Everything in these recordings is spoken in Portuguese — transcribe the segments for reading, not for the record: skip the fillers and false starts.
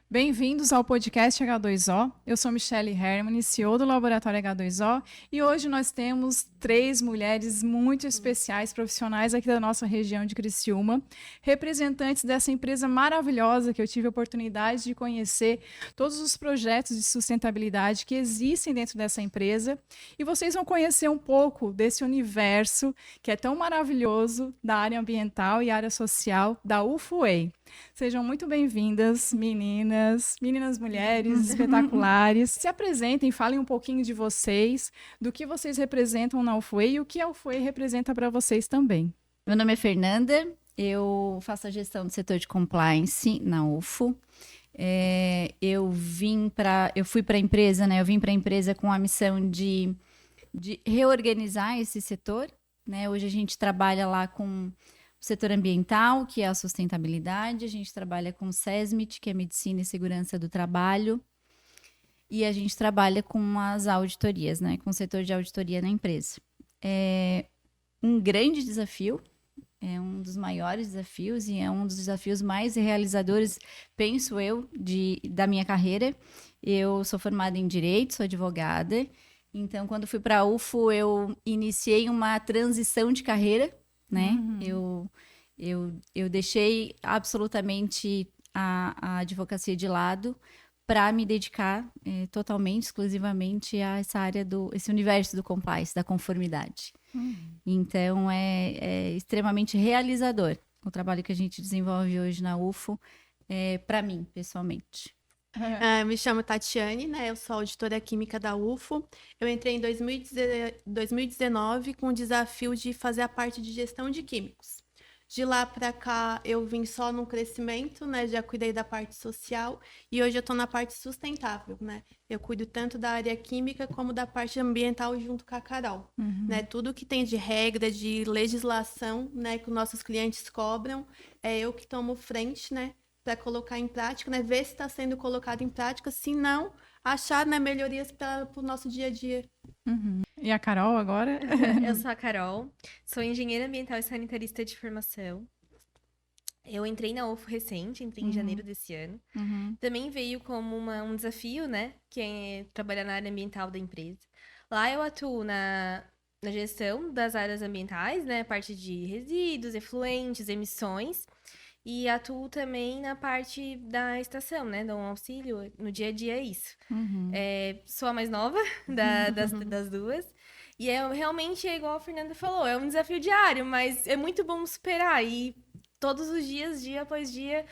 Bem-vindos ao podcast H2O. Eu sou Michelle Hermann, CEO do Laboratório H2O, e hoje nós temos 3 mulheres muito especiais, profissionais aqui da nossa região de Criciúma, representantes dessa empresa maravilhosa que eu tive a oportunidade de conhecer, todos os projetos de sustentabilidade que existem dentro dessa empresa, e vocês vão conhecer um pouco desse universo que é tão maravilhoso da área ambiental e área social da UFOA. Sejam muito bem-vindas, meninas, mulheres espetaculares. Se apresentem, falem um pouquinho de vocês, do que vocês representam na UFOA e o que a UFOA representa para vocês também. Meu nome é Fernanda, eu faço a gestão do setor de compliance na UFO. Eu fui para a empresa, né? Eu vim para a empresa com a missão de reorganizar esse setor, né? Hoje a gente trabalha lá com o setor ambiental, que é a sustentabilidade, a gente trabalha com o SESMIT, que é Medicina e Segurança do Trabalho, e a gente trabalha com as auditorias, né? Com o setor de auditoria na empresa. É um grande desafio, é um dos maiores desafios e é um dos desafios mais realizadores, penso eu, da minha carreira. Eu sou formada em Direito, sou advogada, então quando fui para a UFO eu iniciei uma transição de carreira, né? Eu deixei absolutamente a advocacia de lado para me dedicar totalmente, exclusivamente a essa área esse universo do compliance, da conformidade. Então, é extremamente realizador o trabalho que a gente desenvolve hoje na UFO, para mim, pessoalmente. Me chamo Tatiane, né? Eu sou auditora química da UFO. Eu entrei em 2019 com o desafio de fazer a parte de gestão de químicos. De lá para cá, eu vim só no crescimento, né? Já cuidei da parte social e hoje eu estou na parte sustentável, né? Eu cuido tanto da área química como da parte ambiental junto com a Carol, né? Tudo que tem de regra, de legislação, né? Que os nossos clientes cobram, é eu que tomo frente, né? Para colocar em prática, né? Ver se está sendo colocado em prática, se não, achar, né, melhorias para o nosso dia a dia. E a Carol agora? Eu sou a Carol, sou engenheira ambiental e sanitarista de formação. Eu entrei na UFO recente, entrei em janeiro desse ano. Também veio como um desafio, né? Que é trabalhar na área ambiental da empresa. Lá eu atuo na gestão das áreas ambientais, né? Parte de resíduos, efluentes, emissões. E atuo também na parte da estação, né? Dou um auxílio no dia a dia, é isso. Sou a mais nova das duas. E realmente, é igual a Fernanda falou, é um desafio diário, mas é muito bom superar. E todos os dias, dia após dia,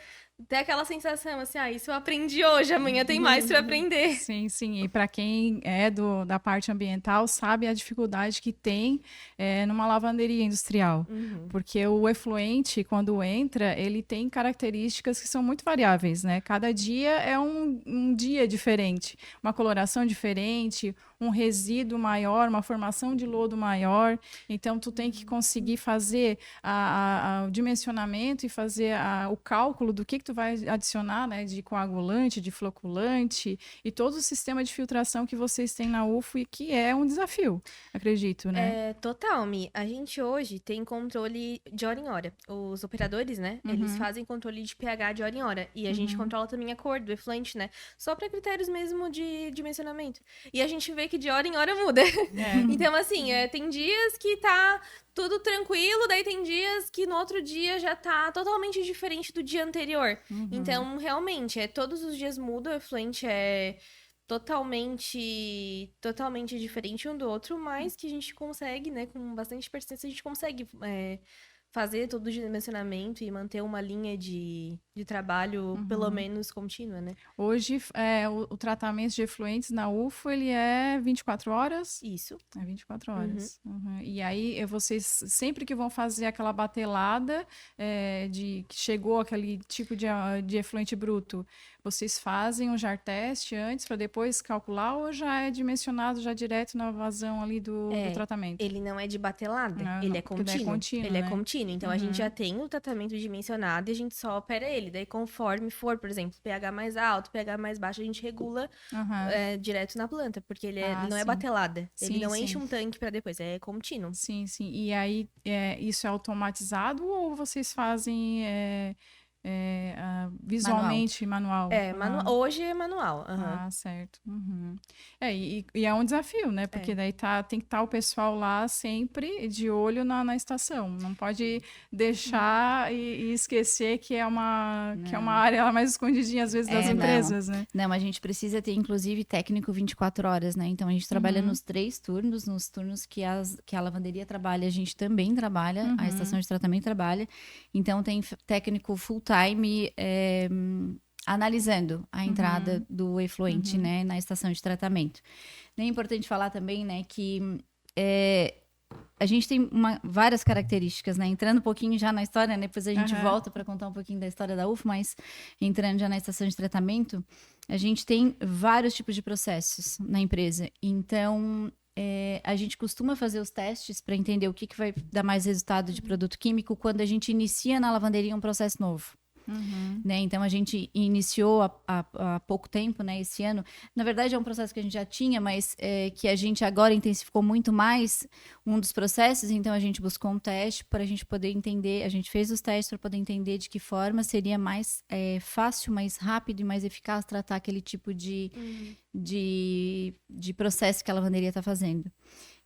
ter aquela sensação assim, isso eu aprendi hoje, amanhã tem mais para aprender. Sim, sim. E para quem é da parte ambiental, sabe a dificuldade que tem numa lavanderia industrial. Porque o efluente, quando entra, ele tem características que são muito variáveis, né? Cada dia é um dia diferente, uma coloração diferente, um resíduo maior, uma formação de lodo maior. Então, tu tem que conseguir fazer o dimensionamento e fazer o cálculo do que tu vai adicionar, né, de coagulante, de floculante e todo o sistema de filtração que vocês têm na UFO e que é um desafio, acredito, né? Total, Mi. A gente hoje tem controle de hora em hora. Os operadores, né, eles fazem controle de pH de hora em hora. E a gente controla também a cor do efluente, né? Só para critérios mesmo de dimensionamento. E a gente vê que de hora em hora muda. Então, assim, tem dias que tá tudo tranquilo, daí tem dias que no outro dia já tá totalmente diferente do dia anterior. Então, realmente, todos os dias muda, o efluente é totalmente diferente um do outro, mas que a gente consegue, né, com bastante persistência, a gente consegue fazer todo o dimensionamento e manter uma linha de trabalho, pelo menos, contínua, né? Hoje, o tratamento de efluentes na UFO, ele é 24 horas? Isso. É 24 horas. E aí, vocês, sempre que vão fazer aquela batelada que chegou aquele tipo de efluente bruto, vocês fazem um jar teste antes para depois calcular ou já é dimensionado já direto na vazão ali do tratamento? Ele não é de batelada, Não, ele é porque daí contínuo. Ele né? é contínuo, então a gente já tem o tratamento dimensionado e a gente só opera ele. Daí conforme for, por exemplo, pH mais alto, pH mais baixo, a gente regula direto na planta, porque ele não é sim. batelada. Ele não Sim. enche um tanque para depois, é contínuo. Sim. E aí, isso é automatizado ou vocês fazem visualmente manual? Hoje é manual. Ah, certo. E é um desafio, né? Porque daí tem que estar o pessoal lá sempre de olho na estação. Não pode deixar e esquecer que é uma área mais escondidinha, às vezes, das empresas, né? Não, a gente precisa ter, inclusive, técnico 24 horas, né? Então, a gente trabalha nos 3 turnos. Nos turnos que a lavanderia trabalha, a gente também trabalha. A estação de tratamento trabalha. Então, tem técnico full-time analisando a entrada do efluente, né, na estação de tratamento. É importante falar também, né, que a gente tem várias características, né, entrando um pouquinho já na história, né, depois a gente volta para contar um pouquinho da história da UFO, mas entrando já na estação de tratamento, a gente tem vários tipos de processos na empresa. Então, a gente costuma fazer os testes para entender o que vai dar mais resultado de produto químico quando a gente inicia na lavanderia um processo novo. Né? Então, a gente iniciou há pouco tempo, né, esse ano. Na verdade, é um processo que a gente já tinha, mas que a gente agora intensificou muito mais um dos processos. Então, a gente buscou um teste para a gente poder entender. A gente fez os testes para poder entender de que forma seria mais fácil, mais rápido e mais eficaz tratar aquele tipo de processo que a lavanderia está fazendo.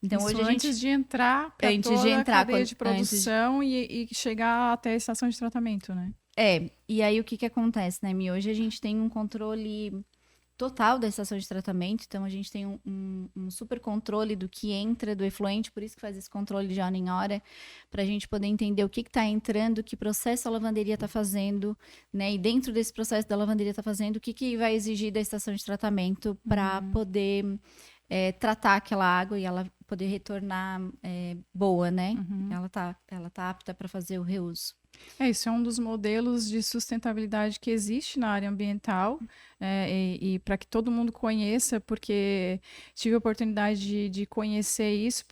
Então, isso hoje antes de entrar para toda a cadeia de produção e chegar até a estação de tratamento, né? E aí o que acontece, né, Mi? Hoje a gente tem um controle total da estação de tratamento, então a gente tem um super controle do que entra do efluente, por isso que faz esse controle de hora em hora, para a gente poder entender o que está entrando, que processo a lavanderia está fazendo, né? E dentro desse processo da lavanderia está fazendo, o que vai exigir da estação de tratamento para poder tratar aquela água e ela poder retornar boa, né? Ela tá apta para fazer o reuso. Isso é um dos modelos de sustentabilidade que existe na área ambiental, e para que todo mundo conheça, porque tive a oportunidade de conhecer isso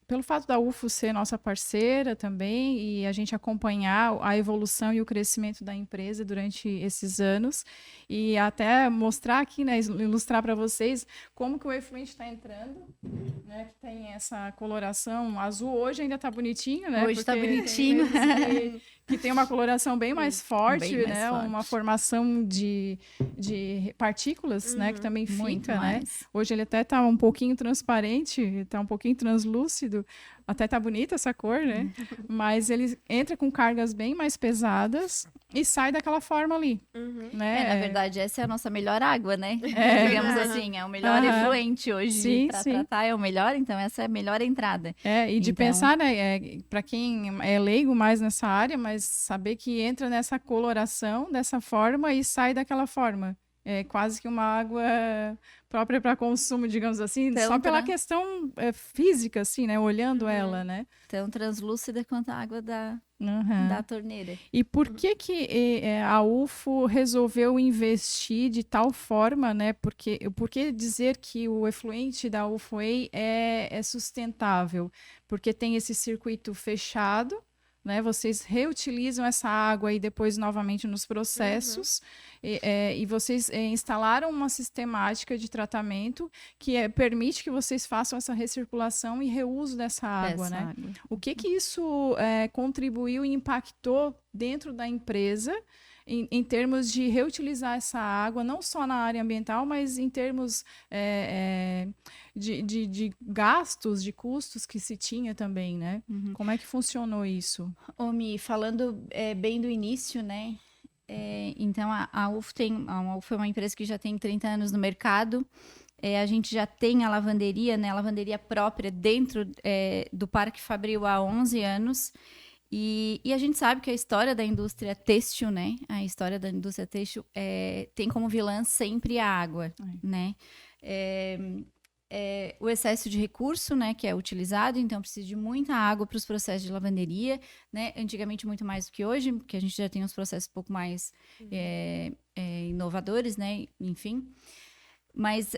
pelo fato da UFO ser nossa parceira também e a gente acompanhar a evolução e o crescimento da empresa durante esses anos e até mostrar aqui, né, ilustrar para vocês como que o efluente está entrando, né, que tem essa coloração azul. Hoje ainda está bonitinho, né? Hoje está bonitinho. Que tem uma coloração bem mais forte, bem mais né? forte. Uma formação de partículas, né? Que também fica, né? Hoje ele até tá um pouquinho transparente, tá um pouquinho translúcido. Até tá bonita essa cor, né? Mas ele entra com cargas bem mais pesadas e sai daquela forma ali, né? Na verdade, essa é a nossa melhor água, né? Digamos assim, é o melhor efluente hoje para tratar, é o melhor, então essa é a melhor entrada. E de pensar, né, para quem é leigo mais nessa área, mas saber que entra nessa coloração dessa forma e sai daquela forma. É quase que uma água própria para consumo, digamos assim, então, só pela questão física, assim, né? Olhando ela, né? Tão translúcida quanto a água da torneira. E por que a UFO resolveu investir de tal forma, né? Por que dizer que o efluente da UFO-A é sustentável? Porque tem esse circuito fechado, né? Vocês reutilizam essa água aí depois novamente nos processos e vocês instalaram uma sistemática de tratamento que permite que vocês façam essa recirculação e reuso dessa água, né? O que isso contribuiu e impactou dentro da empresa em termos de reutilizar essa água, não só na área ambiental, mas em termos de gastos, de custos que se tinha também, né? Como é que funcionou isso? Mi, falando bem do início, né? Então, a UFO é uma empresa que já tem 30 anos no mercado. A gente já tem a lavanderia, né? A lavanderia própria dentro do Parque Fabril há 11 anos. E a gente sabe que a história da indústria têxtil, né? A história da indústria têxtil tem como vilã sempre a água, né? O excesso de recurso, né, que é utilizado, então precisa de muita água para os processos de lavanderia, né? Antigamente muito mais do que hoje, porque a gente já tem uns processos um pouco mais inovadores, né? Enfim. Mas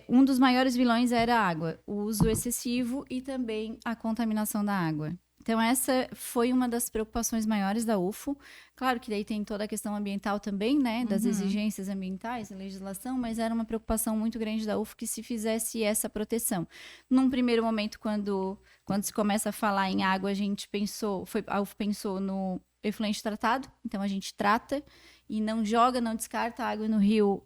um dos maiores vilões era a água, o uso excessivo e também a contaminação da água. Então, essa foi uma das preocupações maiores da UFO. Claro que daí tem toda a questão ambiental também, né? Das exigências ambientais, legislação, mas era uma preocupação muito grande da UFO que se fizesse essa proteção. Num primeiro momento, quando se começa a falar em água, a UFO pensou efluente tratado, então a gente trata e não joga, não descarta a água no rio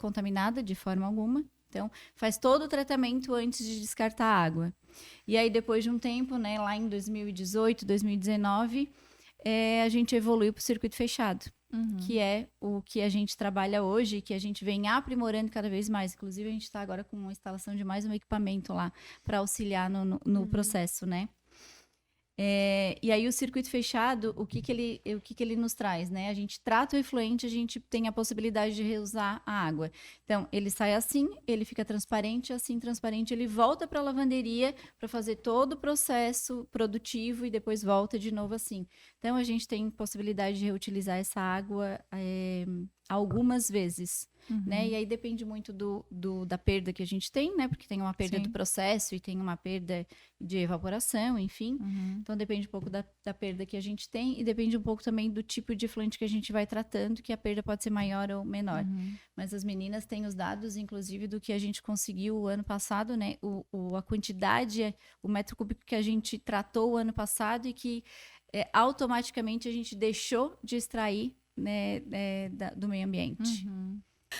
contaminada de forma alguma. Então, faz todo o tratamento antes de descartar a água. E aí, depois de um tempo, né, lá em 2018, 2019, a gente evoluiu para o circuito fechado, que é o que a gente trabalha hoje, que a gente vem aprimorando cada vez mais. Inclusive, a gente está agora com a instalação de mais um equipamento lá para auxiliar no processo, né? E aí o circuito fechado, o que ele nos traz, né? A gente trata o efluente, a gente tem a possibilidade de reusar a água. Então, ele sai assim, ele fica transparente, assim transparente, ele volta para a lavanderia para fazer todo o processo produtivo e depois volta de novo assim. Então, a gente tem possibilidade de reutilizar essa água algumas vezes, né? E aí depende muito da perda que a gente tem, né? Porque tem uma perda do processo e tem uma perda de evaporação, enfim. Então, depende um pouco da perda que a gente tem e depende um pouco também do tipo de efluente que a gente vai tratando, que a perda pode ser maior ou menor. Mas as meninas têm os dados, inclusive, do que a gente conseguiu o ano passado, né? A quantidade, o metro cúbico que a gente tratou o ano passado e que automaticamente a gente deixou de extrair, né, do meio ambiente.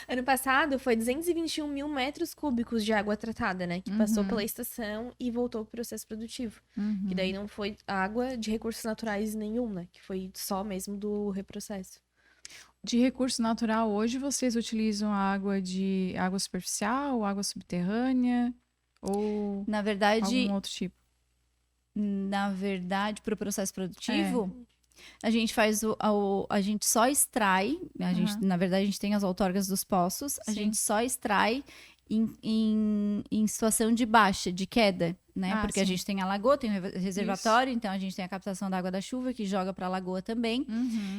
Ano passado foi 221 mil metros cúbicos de água tratada, né? Que passou pela estação e voltou para o processo produtivo. Que daí não foi água de recursos naturais nenhum, né? Que foi só mesmo do reprocesso. De recurso natural, hoje vocês utilizam água superficial, água subterrânea ou Na verdade, algum outro tipo? para o processo produtivo, a gente faz a gente só extrai, na verdade a gente tem as outorgas dos poços, a gente só extrai em situação de baixa, de queda, né? Porque a gente tem a lagoa, tem o reservatório, então a gente tem a captação da água da chuva que joga para a lagoa também.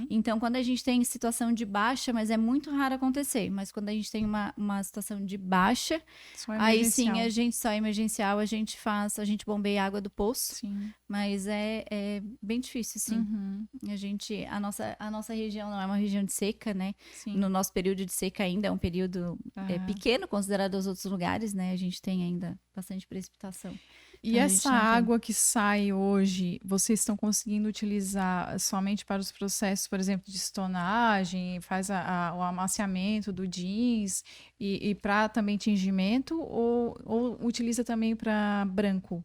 Então, quando a gente tem situação de baixa, mas é muito raro acontecer, mas quando a gente tem uma situação de baixa, aí sim a gente só emergencial, a gente bombeia a água do poço. Sim. Mas é bem difícil, sim. A nossa região não é uma região de seca, né? Sim. No nosso período de seca ainda é um período pequeno, considerado aos outros lugares, né? A gente tem ainda bastante precipitação. E essa água que sai hoje, vocês estão conseguindo utilizar somente para os processos, por exemplo, de estonagem, faz o amaciamento do jeans e para também tingimento, ou utiliza também para branco?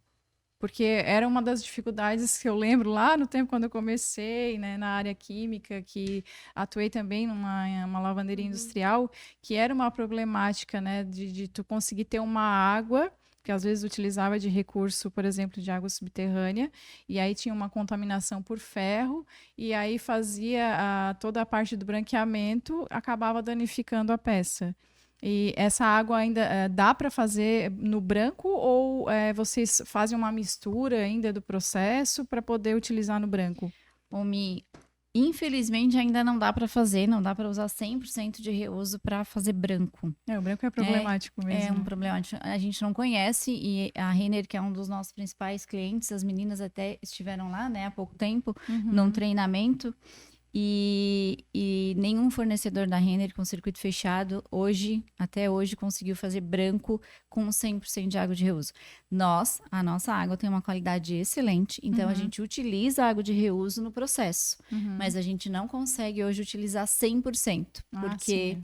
Porque era uma das dificuldades que eu lembro lá no tempo quando eu comecei, né, na área química, que atuei também numa lavanderia industrial, que era uma problemática, né, de tu conseguir ter uma água que às vezes utilizava de recurso, por exemplo, de água subterrânea, e aí tinha uma contaminação por ferro, e aí fazia toda a parte do branqueamento, acabava danificando a peça. E essa água ainda dá para fazer no branco ou vocês fazem uma mistura ainda do processo para poder utilizar no branco? Infelizmente ainda não dá para fazer, não dá para usar 100% de reuso para fazer branco. O branco é problemático mesmo. É um problemático. A gente não conhece e a Renner, que é um dos nossos principais clientes, as meninas até estiveram lá, né, há pouco tempo, num treinamento. E nenhum fornecedor da Renner com circuito fechado até hoje conseguiu fazer branco com 100% de água de reuso. A nossa água tem uma qualidade excelente, então a gente utiliza a água de reuso no processo, mas a gente não consegue hoje utilizar 100%, porque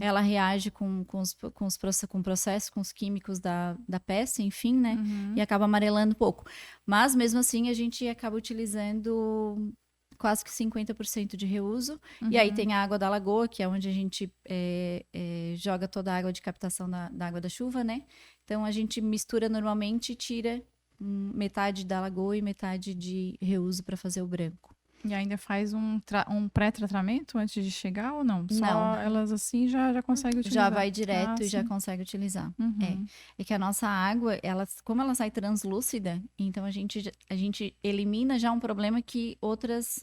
ela reage com o processo, com os químicos da peça, enfim, né? E acaba amarelando um pouco. Mas mesmo assim a gente acaba utilizando quase que 50% de reuso. E aí tem a água da lagoa, que é onde a gente joga toda a água de captação da água da chuva, né? Então, a gente mistura normalmente e tira metade da lagoa e metade de reuso para fazer o branco. E ainda faz um pré-tratamento antes de chegar ou não? Só não. Elas assim já conseguem utilizar? Já vai direto e já consegue utilizar. É que a nossa água, como ela sai translúcida, então a gente elimina já um problema que outras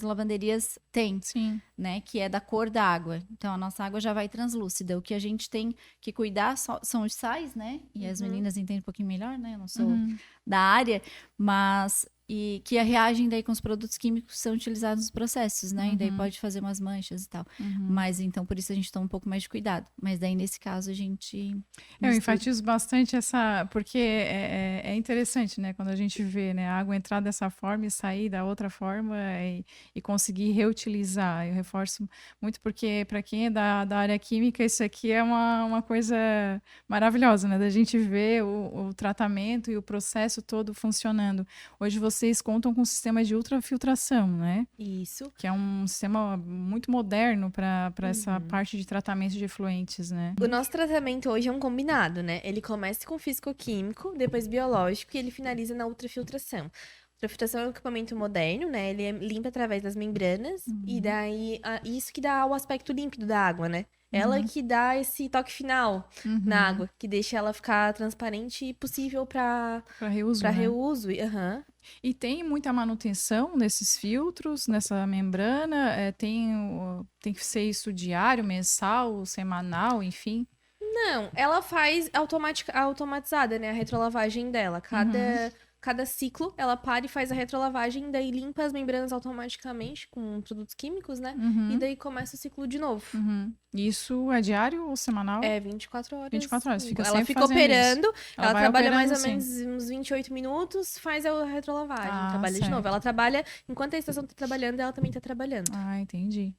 lavanderias têm. Sim. Né? Que é da cor da água. Então, a nossa água já vai translúcida. O que a gente tem que cuidar são os sais, né? E as meninas entendem um pouquinho melhor, né? Eu não sou da área, mas e que reagem daí com os produtos químicos que são utilizados nos processos, né? E daí pode fazer umas manchas e tal. Mas então, por isso a gente toma um pouco mais de cuidado. Mas daí, nesse caso, a gente... Eu enfatizo bastante essa... Porque é interessante, né? Quando a gente vê, né, a água entrar dessa forma e sair da outra forma e conseguir reutilizar. Eu reforço muito porque, para quem é da área química, isso aqui é uma coisa maravilhosa, né? Da gente ver o tratamento e o processo todo funcionando. Hoje vocês contam com um sistema de ultrafiltração, né? Isso. Que é um sistema muito moderno para essa parte de tratamento de efluentes, né? O nosso tratamento hoje é um combinado, né? Ele começa com físico-químico, depois biológico e ele finaliza na ultrafiltração. Ultrafiltração é um equipamento moderno, né? Ele é limpo através das membranas e daí isso que dá o aspecto límpido da água, né? Ela que dá esse toque final na água, que deixa ela ficar transparente e possível para reuso, para né? reuso. E tem muita manutenção nesses filtros, nessa membrana? Tem que ser isso diário, mensal, semanal, enfim? Não, ela faz automatizada, né? A retrolavagem dela. Cada ciclo, ela para e faz a retrolavagem, daí limpa as membranas automaticamente com produtos químicos, né? E daí começa o ciclo de novo. Isso é diário ou semanal? É 24 horas. 24 horas, fica Ela sempre fica fazendo operando, isso. ela vai trabalha operando, mais ou sim. menos uns 28 minutos, faz a retrolavagem, trabalha de certo. novo. Ela trabalha, enquanto a estação tá trabalhando, ela também tá trabalhando. Ah, entendi.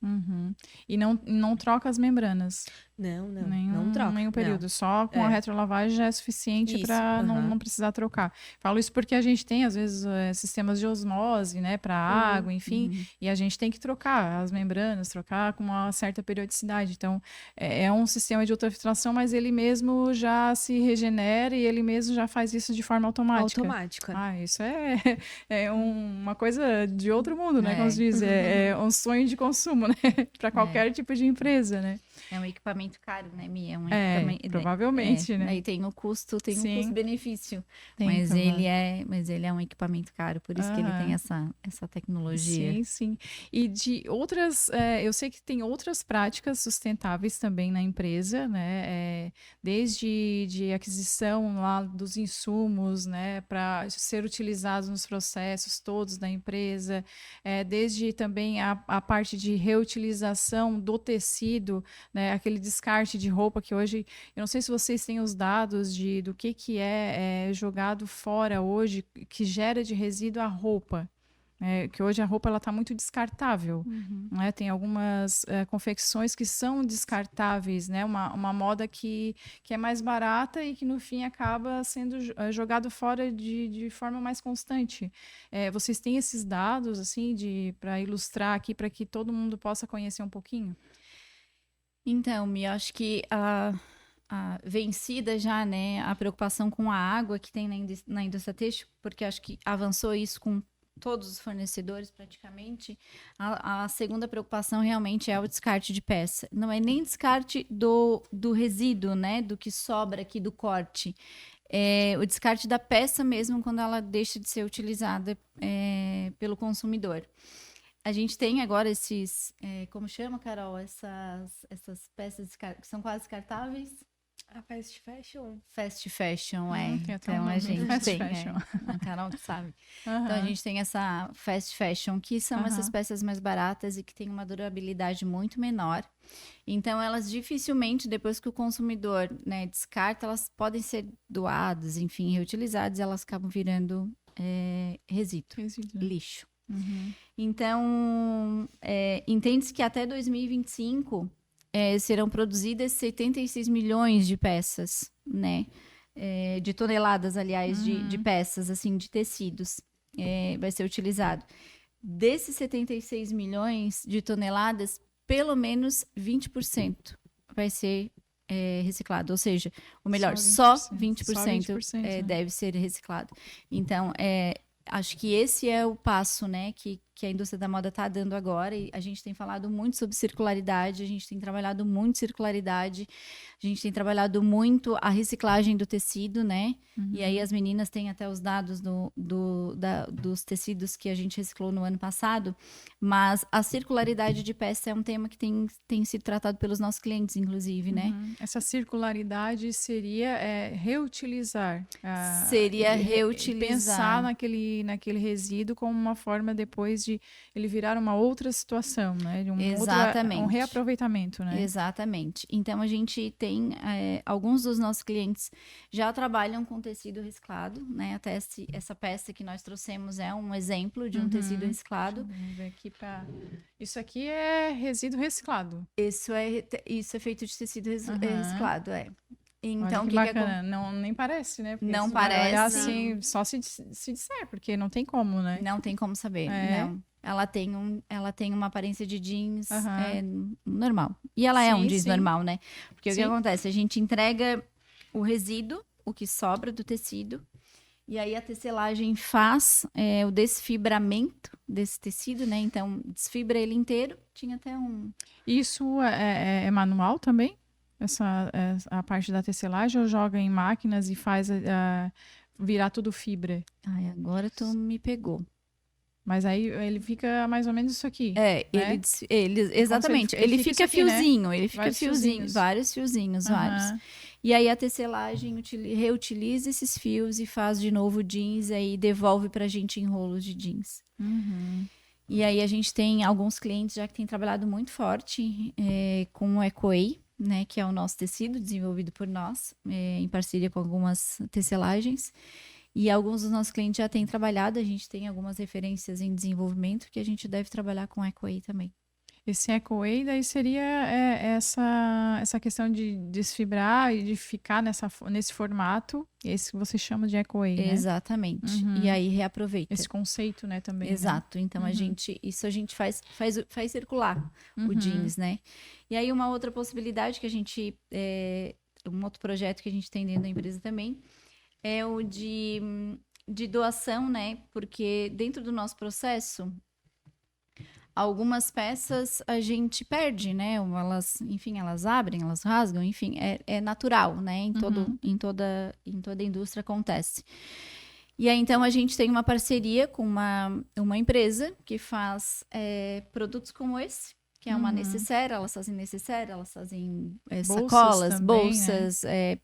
E não troca as membranas? Não troca. Nenhum período. Não. Só com a retrolavagem já é suficiente Isso, para não precisar trocar. Falo isso porque a gente tem, às vezes, sistemas de osmose, né, para água, enfim, e a gente tem que trocar as membranas, trocar com uma certa periodicidade. Então, é um sistema de ultrafiltração, mas ele mesmo já se regenera e ele mesmo já faz isso de forma automática. Ah, isso é uma coisa de outro mundo, né, como se diz. É um sonho de consumo, né, para qualquer tipo de empresa, né. É um equipamento caro, né, Mia? Provavelmente, né? Aí tem o custo, tem um Sim. custo-benefício. Tem Mas também. ele é um equipamento caro, por isso que ele tem essa tecnologia. Sim, sim. E de outras, eu sei que tem outras práticas sustentáveis também na empresa, né? Desde de aquisição lá dos insumos, né, para ser utilizados nos processos todos da empresa, desde também a parte de reutilização do tecido, né, aquele descarte de roupa que hoje, eu não sei se vocês têm os dados do que é jogado fora hoje, que gera de resíduo a roupa. Que hoje a roupa ela está muito descartável, né? Tem algumas confecções que são descartáveis, né? Uma moda que é mais barata e que no fim acaba sendo jogado fora de forma mais constante. Vocês têm esses dados assim para ilustrar aqui para que todo mundo possa conhecer um pouquinho? Então, Mia, acho que a vencida já, né, a preocupação com a água que tem na indústria têxtil, porque acho que avançou isso com todos os fornecedores praticamente. A segunda preocupação realmente é o descarte de peça. Não é nem descarte do resíduo, né, do que sobra aqui do corte. É o descarte da peça mesmo quando ela deixa de ser utilizada pelo consumidor. A gente tem agora esses, como chama, Carol? Essas peças que são quase descartáveis? A fast fashion? Fast fashion, Então a gente fast tem, fashion. a Carol que sabe. Então a gente tem essa fast fashion, que são essas peças mais baratas e que tem uma durabilidade muito menor. Então elas dificilmente, depois que o consumidor, né, descarta, elas podem ser doadas, enfim, reutilizadas, e elas acabam virando resíduo, lixo. Então, entende-se que até 2025 serão produzidas 76 milhões de peças, né? De toneladas, aliás, de peças, assim, de tecidos, vai ser utilizado. Desses 76 milhões de toneladas, pelo menos 20% vai ser reciclado. Ou seja, só 20% deve ser reciclado. Então, acho que esse é o passo, né, que que a indústria da moda está dando agora, e a gente tem falado muito sobre circularidade, a gente tem trabalhado muito circularidade, a gente tem trabalhado muito a reciclagem do tecido, né? E aí as meninas têm até os dados dos tecidos que a gente reciclou no ano passado, mas a circularidade de peça é um tema que tem sido tratado pelos nossos clientes, inclusive, né? Essa circularidade seria reutilizar. Seria reutilizar. Pensar naquele resíduo como uma forma depois de ele virar uma outra situação, né? De Exatamente. Um reaproveitamento, né? Exatamente. Então, a gente tem alguns dos nossos clientes já trabalham com tecido reciclado, né? Até essa peça que nós trouxemos é um exemplo de um tecido reciclado. Vamos ver aqui Isso aqui é resíduo reciclado. Isso é feito de tecido reciclado, Então, olha que bacana. Não, nem parece, né? Porque não você vai olhar parece. assim, só se disser, porque não tem como, né? Não tem como saber, não. Ela tem uma aparência de jeans normal. E ela é um jeans normal, né? Porque o que acontece? A gente entrega o resíduo, o que sobra do tecido, e aí a tecelagem faz o desfibramento desse tecido, né? Então, desfibra ele inteiro. Tinha até um... Isso é manual também? A parte da tecelagem, ou joga em máquinas e faz virar tudo fibra? Ai, agora tu me pegou. Mas aí ele fica mais ou menos isso aqui. Né? Exatamente. Ele fica aqui, fiozinho, né? ele fica Vários fiozinhos. vários fiozinhos, vários. E aí a tecelagem reutiliza esses fios e faz de novo jeans, e aí devolve pra gente em rolos de jeans. E aí a gente tem alguns clientes já que têm trabalhado muito forte com o EcoWay, né, que é o nosso tecido desenvolvido por nós, em parceria com algumas tecelagens. E alguns dos nossos clientes já têm trabalhado, a gente tem algumas referências em desenvolvimento que a gente deve trabalhar com EcoWay também. Esse EcoWay daí seria essa questão de desfibrar e de ficar nesse formato, esse que você chama de EcoWay, né? Exatamente. E aí reaproveita. Esse conceito, né, também. Exato. Né? Então a gente faz circular o jeans, né? E aí uma outra possibilidade que a gente, um outro projeto que a gente tem dentro da empresa também, é o de doação, né? Porque dentro do nosso processo, algumas peças a gente perde, né? Elas abrem, elas rasgam, enfim, é natural, né? Em toda a indústria acontece. E aí, então, a gente tem uma parceria com uma empresa que faz produtos como esse, que é uma necessaire, elas fazem sacolas, também, bolsas, né?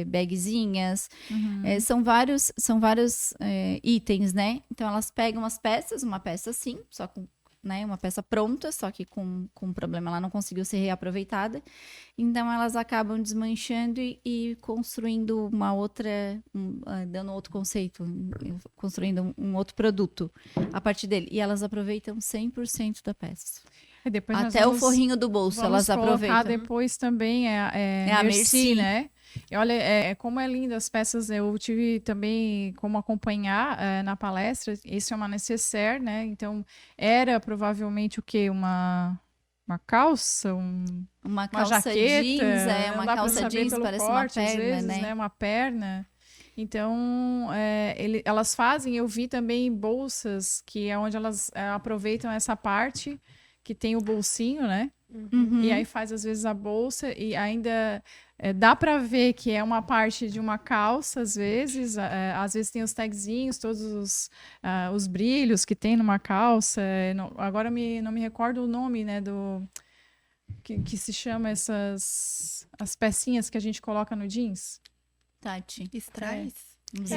bagzinhas, são vários itens, né? Então, elas pegam uma peça assim, só com, né, uma peça pronta, só que com problema, ela não conseguiu ser reaproveitada. Então, elas acabam desmanchando e construindo dando outro conceito, construindo um outro produto a partir dele. E elas aproveitam 100% da peça. Até o forrinho do bolso elas aproveitam. Vamos colocar depois também a Merci, né? E olha, como é lindo as peças, eu tive também como acompanhar na palestra, esse é uma necessaire, né? Então, era provavelmente o quê? Uma calça, uma calça jaqueta, jeans, uma calça jeans, parece corte, uma perna, às vezes, né? Uma perna. Então, elas fazem, eu vi também bolsas, que é onde elas aproveitam essa parte que tem o bolsinho, né? E aí faz, às vezes, a bolsa e ainda dá para ver que é uma parte de uma calça, às vezes tem os tagzinhos, todos os brilhos que tem numa calça. Agora não me recordo o nome, né, que se chama as pecinhas que a gente coloca no jeans. Tati. Strass?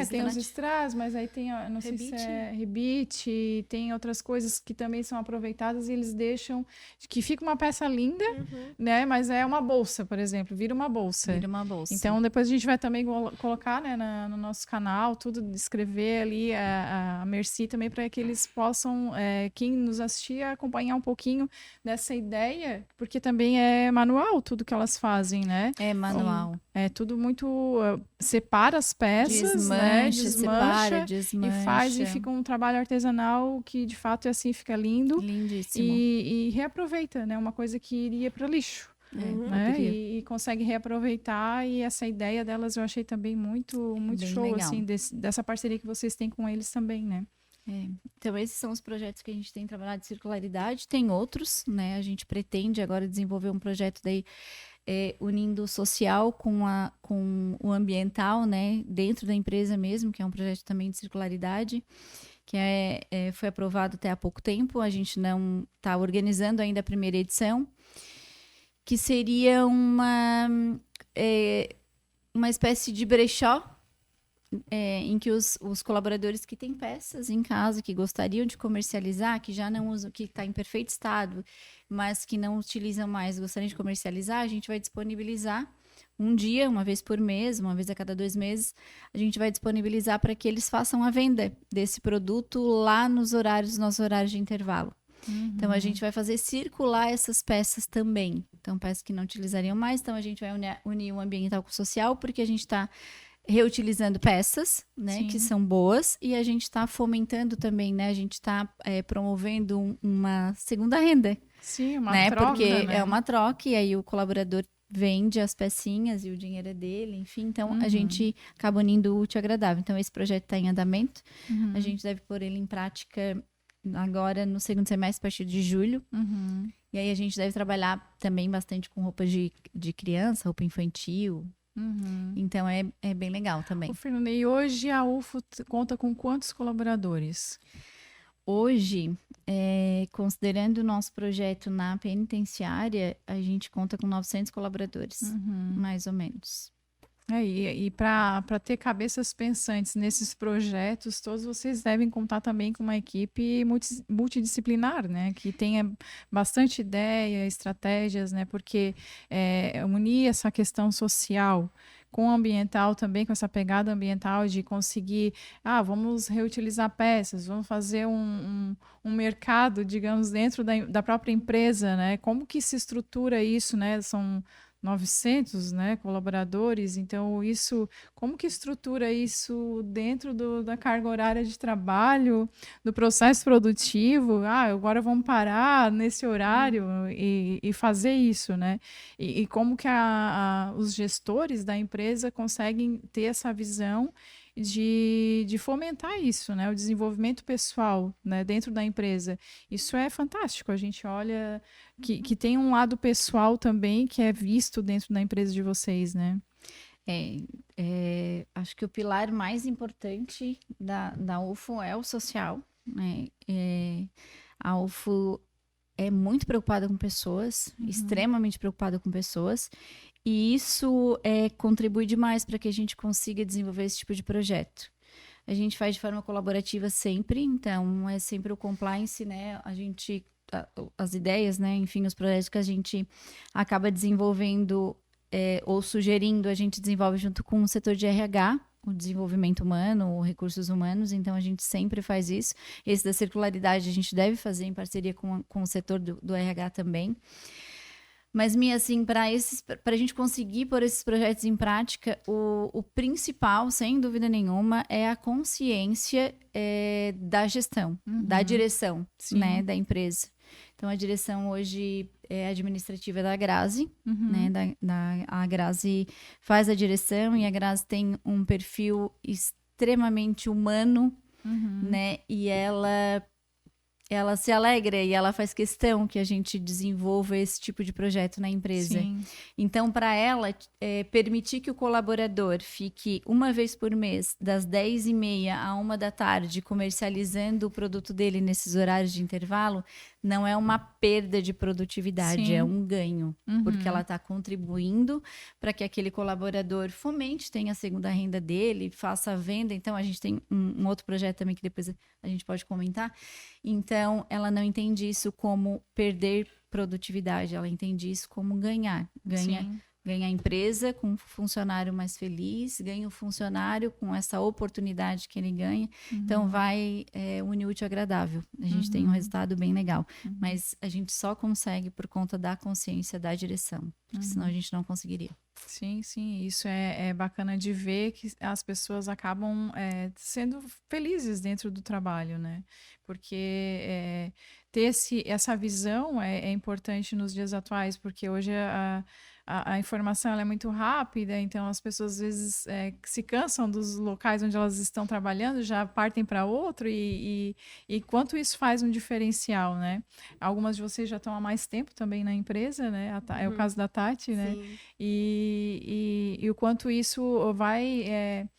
Tem os strass, mas aí tem, não sei se é rebite, tem outras coisas que também são aproveitadas e eles deixam, que fica uma peça linda, né? Mas é uma bolsa, por exemplo, vira uma bolsa. Então, depois a gente vai também colocar, né, no nosso canal, tudo, descrever ali a Merci também, para que eles possam, quem nos assistir, acompanhar um pouquinho dessa ideia, porque também é manual tudo que elas fazem, né? É manual. É tudo muito... separa as peças, desmancha, e faz, e fica um trabalho artesanal que de fato assim fica lindo. Lindíssimo. E reaproveita, né? Uma coisa que iria para lixo. Né? E consegue reaproveitar, e essa ideia delas eu achei também muito bem show, legal. assim, dessa parceria que vocês têm com eles também, né? Então, esses são os projetos que a gente tem trabalhado de circularidade. Tem outros, né? A gente pretende agora desenvolver um projeto daí unindo o social com o ambiental, né? Dentro da empresa mesmo, que é um projeto também de circularidade, que foi aprovado até há pouco tempo. A gente não está organizando ainda a primeira edição, que seria uma espécie de brechó, em que os colaboradores que têm peças em casa, que gostariam de comercializar, que já não usam, que está em perfeito estado, mas que não utilizam mais, gostariam de comercializar, a gente vai disponibilizar um dia, uma vez por mês, uma vez a cada 2 meses, a gente vai disponibilizar para que eles façam a venda desse produto lá nos nossos horários de intervalo. Então, a gente vai fazer circular essas peças também. Então, peças que não utilizariam mais. Então, a gente vai unir o ambiental com o social, porque a gente está reutilizando peças, né, que são boas, e a gente está fomentando também, né, a gente está promovendo uma segunda renda. Sim, uma né, troca, porque né? é uma troca, e aí o colaborador vende as pecinhas e o dinheiro é dele, enfim, então a gente acaba unindo o útil ao agradável. Então esse projeto está em andamento, a gente deve pôr ele em prática agora no segundo semestre, a partir de julho, e aí a gente deve trabalhar também bastante com roupa de criança, roupa infantil. Então é bem legal também. Ô, Fernanda, e hoje a UFO conta com quantos colaboradores? Hoje, considerando o nosso projeto na penitenciária, a gente conta com 900 colaboradores, mais ou menos. E para ter cabeças pensantes nesses projetos, todos vocês devem contar também com uma equipe multidisciplinar, né? Que tenha bastante ideia, estratégias, né? Porque unir essa questão social com o ambiental também, com essa pegada ambiental de conseguir, vamos reutilizar peças, vamos fazer um mercado, digamos, dentro da própria empresa, né? Como que se estrutura isso, né? São 900, né, colaboradores, então como que estrutura isso dentro da carga horária de trabalho, do processo produtivo? Agora vamos parar nesse horário e fazer isso, né? E como que os gestores da empresa conseguem ter essa visão de fomentar isso, né? O desenvolvimento pessoal, né, dentro da empresa. Isso é fantástico. A gente olha que tem um lado pessoal também que é visto dentro da empresa de vocês, né? Acho que o pilar mais importante da UFO é o social, né? A UFO é muito preocupada com pessoas, extremamente preocupada com pessoas, e isso contribui demais para que a gente consiga desenvolver esse tipo de projeto. A gente faz de forma colaborativa sempre, então é sempre o compliance, né? As ideias, né? Enfim, os projetos que a gente acaba desenvolvendo ou sugerindo, a gente desenvolve junto com o setor de RH, o desenvolvimento humano, os recursos humanos, então a gente sempre faz isso. Esse da circularidade a gente deve fazer em parceria com o setor do RH também. Mas, Mia, assim, para a gente conseguir pôr esses projetos em prática, o principal, sem dúvida nenhuma, é a consciência da gestão, da direção, né, da empresa. Então, a direção hoje é administrativa da Grazi, né? A Grazi faz a direção e a Grazi tem um perfil extremamente humano, né? E ela se alegra e ela faz questão que a gente desenvolva esse tipo de projeto na empresa. Sim. Então, para ela, permitir que o colaborador fique uma vez por mês, das 10h30 à 13h, comercializando o produto dele nesses horários de intervalo, não é uma perda de produtividade, é um ganho. Porque ela está contribuindo para que aquele colaborador fomente, tenha a segunda renda dele, faça a venda. Então, a gente tem um outro projeto também que depois a gente pode comentar. Então, ela não entende isso como perder produtividade, ela entende isso como ganhar. Ganha a empresa com um funcionário mais feliz, ganha o funcionário com essa oportunidade que ele ganha. Então, vai unir útil ao agradável. A gente tem um resultado bem legal. Mas a gente só consegue por conta da consciência da direção, porque senão a gente não conseguiria. Sim, sim, isso é bacana de ver que as pessoas acabam sendo felizes dentro do trabalho, né? Porque ter essa visão é importante nos dias atuais, porque hoje a informação ela é muito rápida, então as pessoas às vezes se cansam dos locais onde elas estão trabalhando, já partem para outro, e quanto isso faz um diferencial, né? Algumas de vocês já estão há mais tempo também na empresa, né? É o caso da Tati, né? Sim. E o quanto isso vai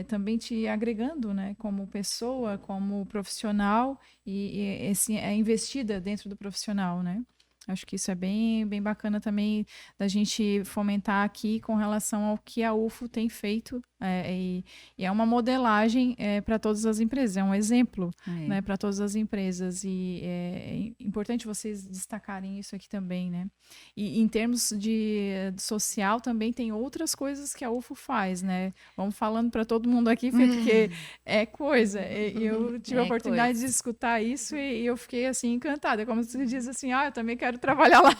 também te agregando, né? Como pessoa, como profissional é investida dentro do profissional, né? Acho que isso é bem, bem bacana também da gente fomentar aqui com relação ao que a UFO tem feito. E é uma modelagem para todas as empresas, é um exemplo, né, para todas as empresas. E é importante vocês destacarem isso aqui também, né? E em termos de social também tem outras coisas que a UFO faz, né? Vamos falando para todo mundo aqui, Fê, porque é coisa. E eu tive a oportunidade de escutar isso e eu fiquei assim encantada. É como se diz assim, eu também quero trabalhar lá.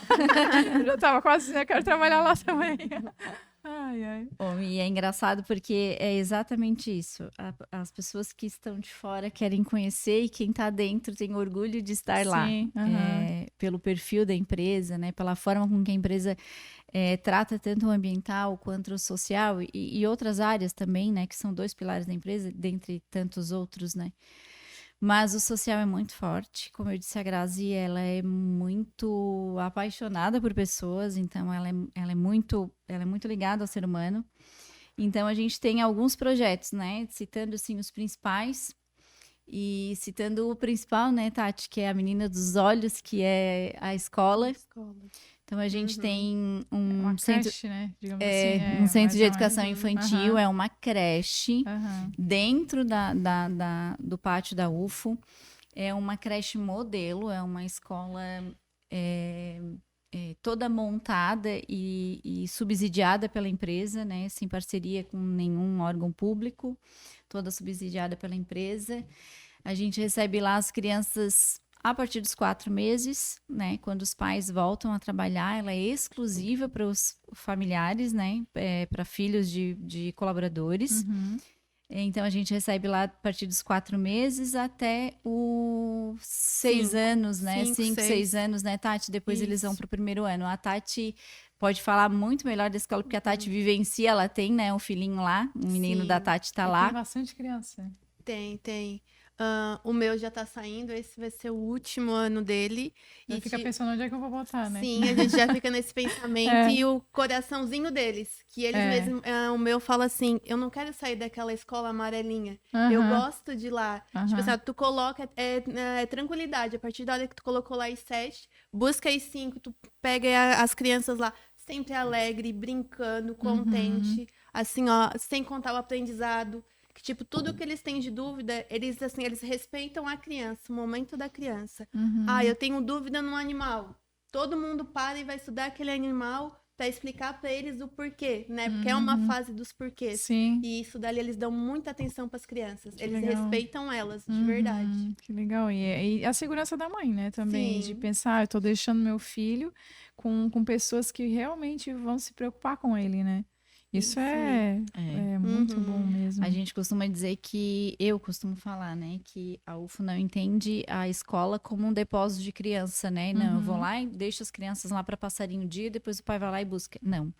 Eu já estava quase, né? Quero trabalhar lá também. Ai, ai. Bom, e é engraçado porque é exatamente isso. As pessoas que estão de fora querem conhecer e quem está dentro tem orgulho de estar lá. Sim, Pelo perfil da empresa, né? Pela forma com que a empresa trata tanto o ambiental quanto o social e outras áreas também, né? Que são 2 pilares da empresa, dentre tantos outros, né? Mas o social é muito forte. Como eu disse, a Grazi, ela é muito apaixonada por pessoas, então ela é muito ligada ao ser humano. Então a gente tem alguns projetos, né? Citando assim os principais e citando o principal, né, Tati, que é a Menina dos Olhos, que é a escola. Então a gente tem uma creche, né? Digamos assim. um centro de mas educação infantil, é uma creche dentro do pátio da UFO. É uma creche modelo, é uma escola toda montada e subsidiada pela empresa, né? Sem parceria com nenhum órgão público, toda subsidiada pela empresa. A gente recebe lá as crianças a partir dos 4 meses, né? Quando os pais voltam a trabalhar, ela é exclusiva para os familiares, né? Para filhos de colaboradores. Então, a gente recebe lá a partir dos 4 meses até os 6 anos, né? 5, 6 anos, né, Tati? Depois eles vão para o primeiro ano. A Tati pode falar muito melhor da escola, porque a Tati vivencia, ela tem, né, um filhinho lá, um menino da Tati está lá. Tem bastante criança. Tem. O meu já tá saindo, esse vai ser o último ano dele. E fica pensando onde é que eu vou botar, né? Sim, a gente já fica nesse pensamento. E o coraçãozinho deles, que eles mesmos... o meu fala assim, eu não quero sair daquela escola amarelinha. Eu gosto de lá. Tipo assim, tu coloca... tranquilidade. A partir da hora que tu colocou lá as 7, busca as 5, tu pega as crianças lá sempre alegre, brincando, contente. Assim, ó, sem contar o aprendizado. Que, tipo, tudo que eles têm de dúvida, eles respeitam a criança, o momento da criança. Eu tenho dúvida no animal. Todo mundo para e vai estudar aquele animal para explicar para eles o porquê, né? Porque é uma fase dos porquês. Sim. E isso dali eles dão muita atenção para as crianças. Eles respeitam elas, de verdade. Que legal. E a segurança da mãe, né? Também, de pensar, eu tô deixando meu filho com pessoas que realmente vão se preocupar com ele, né? Isso é muito bom mesmo. A gente costuma dizer eu costumo falar, né, que a UFO não entende a escola como um depósito de criança, né? Não, eu vou lá e deixo as crianças lá para passarem o dia, depois o pai vai lá e busca. Não.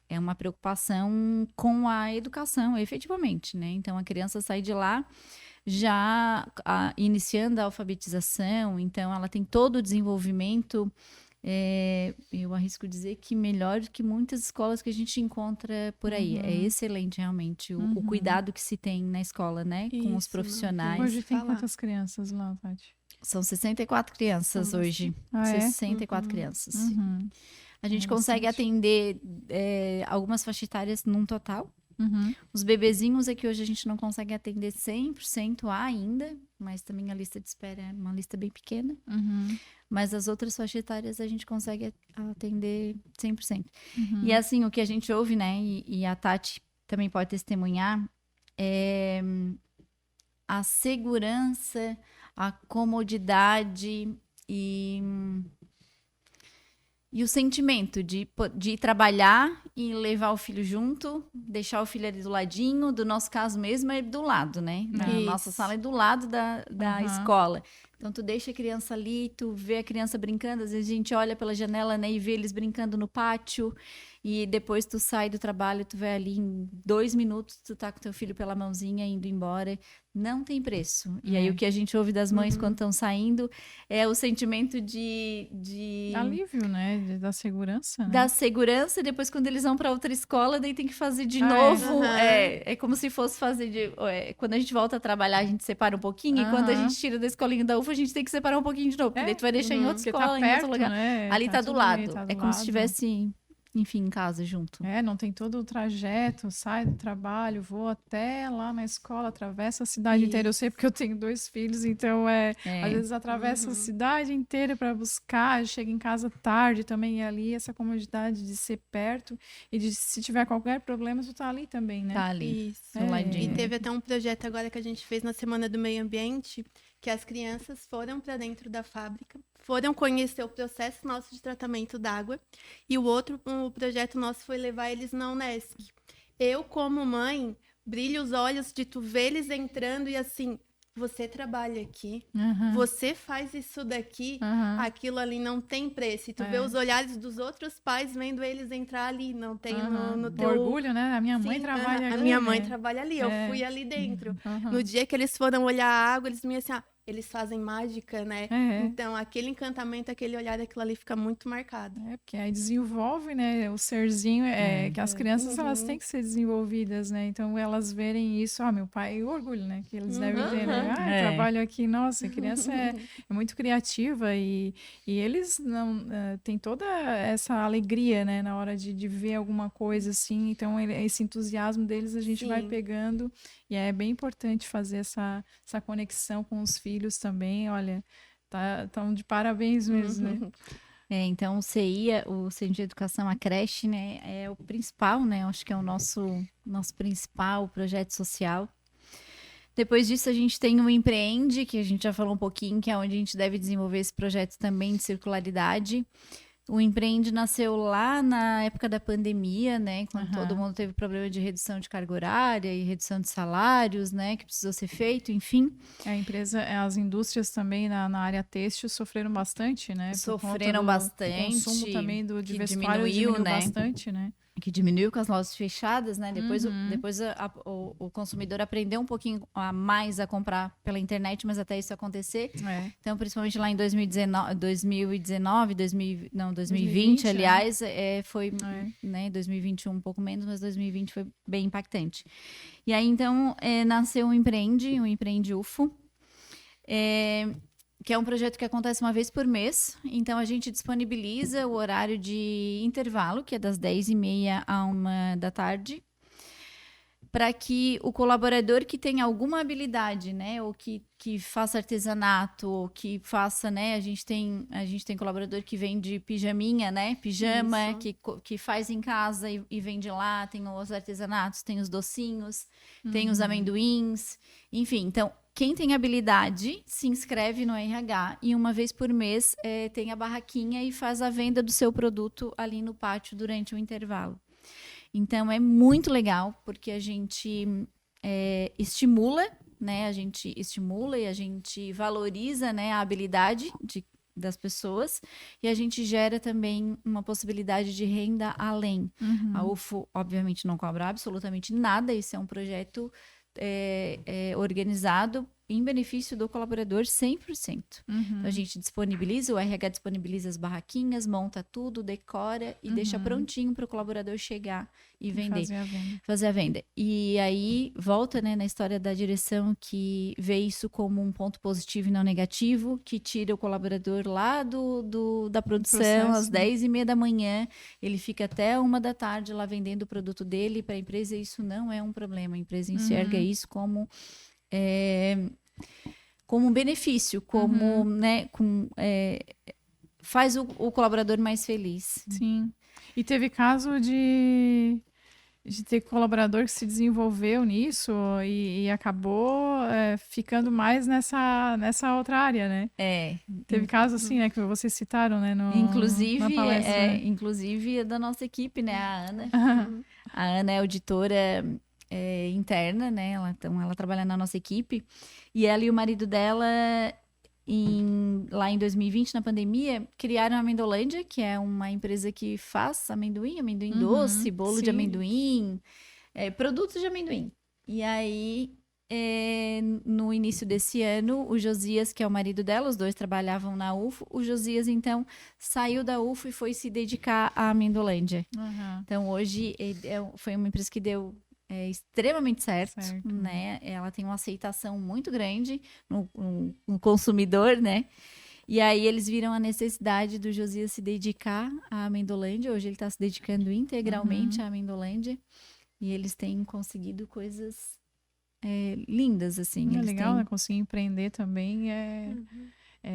É uma preocupação com a educação, efetivamente, né? Então a criança sai de lá já iniciando a alfabetização, então ela tem todo o desenvolvimento. Eu arrisco dizer que melhor do que muitas escolas que a gente encontra por aí. É excelente, realmente, o cuidado que se tem na escola, né? Com os profissionais. Hoje tem quantas crianças lá, Tati? São 64 crianças hoje. 64 crianças. A gente consegue atender algumas faixas etárias num total. Os bebezinhos é que hoje a gente não consegue atender 100% ainda, mas também a lista de espera é uma lista bem pequena. Mas as outras faixas etárias a gente consegue atender 100%. E assim, o que a gente ouve, né, e a Tati também pode testemunhar, é a segurança, a comodidade e E o sentimento de ir trabalhar e levar o filho junto, deixar o filho ali do ladinho, do nosso caso mesmo é do lado, né? Nossa sala é do lado da escola. Então, tu deixa a criança ali, tu vê a criança brincando, às vezes a gente olha pela janela, né, e vê eles brincando no pátio, e depois tu sai do trabalho, tu vai ali em 2 minutos, tu tá com teu filho pela mãozinha indo embora. Não tem preço. E aí o que a gente ouve das mães quando estão saindo é o sentimento de alívio, né? Da segurança. Né? Da segurança, e depois quando eles vão para outra escola, daí tem que fazer de novo. É como se fosse fazer quando a gente volta a trabalhar, a gente separa um pouquinho, e quando a gente tira da escolinha da UFA, a gente tem que separar um pouquinho de novo, porque daí tu vai deixar em outra escola, tá perto, em outro lugar. Né? Ali tá do lado. Tá do é como se estivesse, enfim, em casa junto. Não tem todo o trajeto, sai do trabalho, vou até lá na escola, atravessa a cidade inteira. Eu sei porque eu tenho 2 filhos, então às vezes atravessa a cidade inteira para buscar, chega em casa tarde também, e ali essa comodidade de ser perto e de se tiver qualquer problema, tu tá ali também, né? Tá ali. Isso. E teve até um projeto agora que a gente fez na Semana do Meio Ambiente, que as crianças foram para dentro da fábrica, foram conhecer o processo nosso de tratamento d'água, e o projeto nosso foi levar eles na Unesc. Eu, como mãe, brilho os olhos de tu ver eles entrando e assim, você trabalha aqui, você faz isso daqui, aquilo ali não tem preço. E tu vê os olhares dos outros pais vendo eles entrar ali, não tem no teu... Orgulho, né? A minha mãe trabalha ali. A minha mãe trabalha ali, eu fui ali dentro. No dia que eles foram olhar a água, eles me assim, eles fazem mágica, né? Então, aquele encantamento, aquele olhar, aquilo ali fica muito marcado. Porque aí desenvolve, né? O serzinho, que as crianças, elas têm que ser desenvolvidas, né? Então, elas verem isso, meu pai, o orgulho, né? Que eles devem ter, né? Eu trabalho aqui, nossa, a criança é muito criativa e eles não têm toda essa alegria, né? Na hora de ver alguma coisa assim. Então, esse entusiasmo deles a gente vai pegando e é bem importante fazer essa conexão com os filhos também, olha, estão de parabéns mesmo, né? Então o CI, o Centro de Educação, a creche, né, é o principal, né, acho que é o nosso principal projeto social. Depois disso a gente tem o Empreende, que a gente já falou um pouquinho, que é onde a gente deve desenvolver esse projeto também de circularidade. O Empreende nasceu lá na época da pandemia, né? Quando todo mundo teve problema de redução de carga horária e redução de salários, né? Que precisou ser feito, enfim. A empresa, as indústrias também na área têxtil sofreram bastante, né? Sofreram bastante. O consumo também de vestuário diminuiu bastante, né? Que diminuiu com as lojas fechadas, né? Depois, o consumidor aprendeu um pouquinho mais a comprar pela internet, mas até isso acontecer. Então, principalmente lá em 2020, aliás, foi, né? 2021 um pouco menos, mas 2020 foi bem impactante. E aí, então, nasceu o Empreende UFO. Que é um projeto que acontece uma vez por mês. Então, a gente disponibiliza o horário de intervalo, que é das 10h30 a 1h, para que o colaborador que tem alguma habilidade, né, ou que faça artesanato, ou que faça, né, a gente tem colaborador que vende pijaminha, né, pijama, que faz em casa e vende lá, tem os artesanatos, tem os docinhos, tem os amendoins, enfim, então, quem tem habilidade se inscreve no RH e uma vez por mês tem a barraquinha e faz a venda do seu produto ali no pátio durante o intervalo. Então, é muito legal, porque a gente estimula, né? A gente estimula e a gente valoriza, né, a habilidade das pessoas e a gente gera também uma possibilidade de renda além. A UFO, obviamente, não cobra absolutamente nada, esse é um projeto organizado em benefício do colaborador 100%. Então, a gente disponibiliza, o RH disponibiliza as barraquinhas, monta tudo, decora e deixa prontinho para o colaborador chegar e vender. Fazer a venda. E aí, volta, né, na história da direção que vê isso como um ponto positivo e não negativo, que tira o colaborador lá da produção às 10h30 da manhã, ele fica até 1h lá vendendo o produto dele para a empresa, e isso não é um problema. A empresa enxerga isso como um benefício, como, né, faz o colaborador mais feliz. Sim. E teve caso de de ter colaborador que se desenvolveu nisso e acabou ficando mais nessa outra área, né? Teve casos assim, né, que vocês citaram, né, na palestra. Inclusive da nossa equipe, né, a Ana. A Ana é auditora interna, né, então ela trabalha na nossa equipe, e ela e o marido dela, lá em 2020, na pandemia, criaram a Amendolândia, que é uma empresa que faz amendoim doce, bolo de amendoim, produtos de amendoim. E aí, no início desse ano, o Josias, que é o marido dela, os dois trabalhavam na UFO, o Josias, então, saiu da UFO e foi se dedicar à Amendolândia. Então, hoje, foi uma empresa que deu extremamente certo, né? Ela tem uma aceitação muito grande no consumidor, né? E aí eles viram a necessidade do Josias se dedicar à Amendolândia. Hoje ele está se dedicando integralmente à Amendolândia. E eles têm conseguido coisas lindas, assim. É legal, né? Conseguir empreender também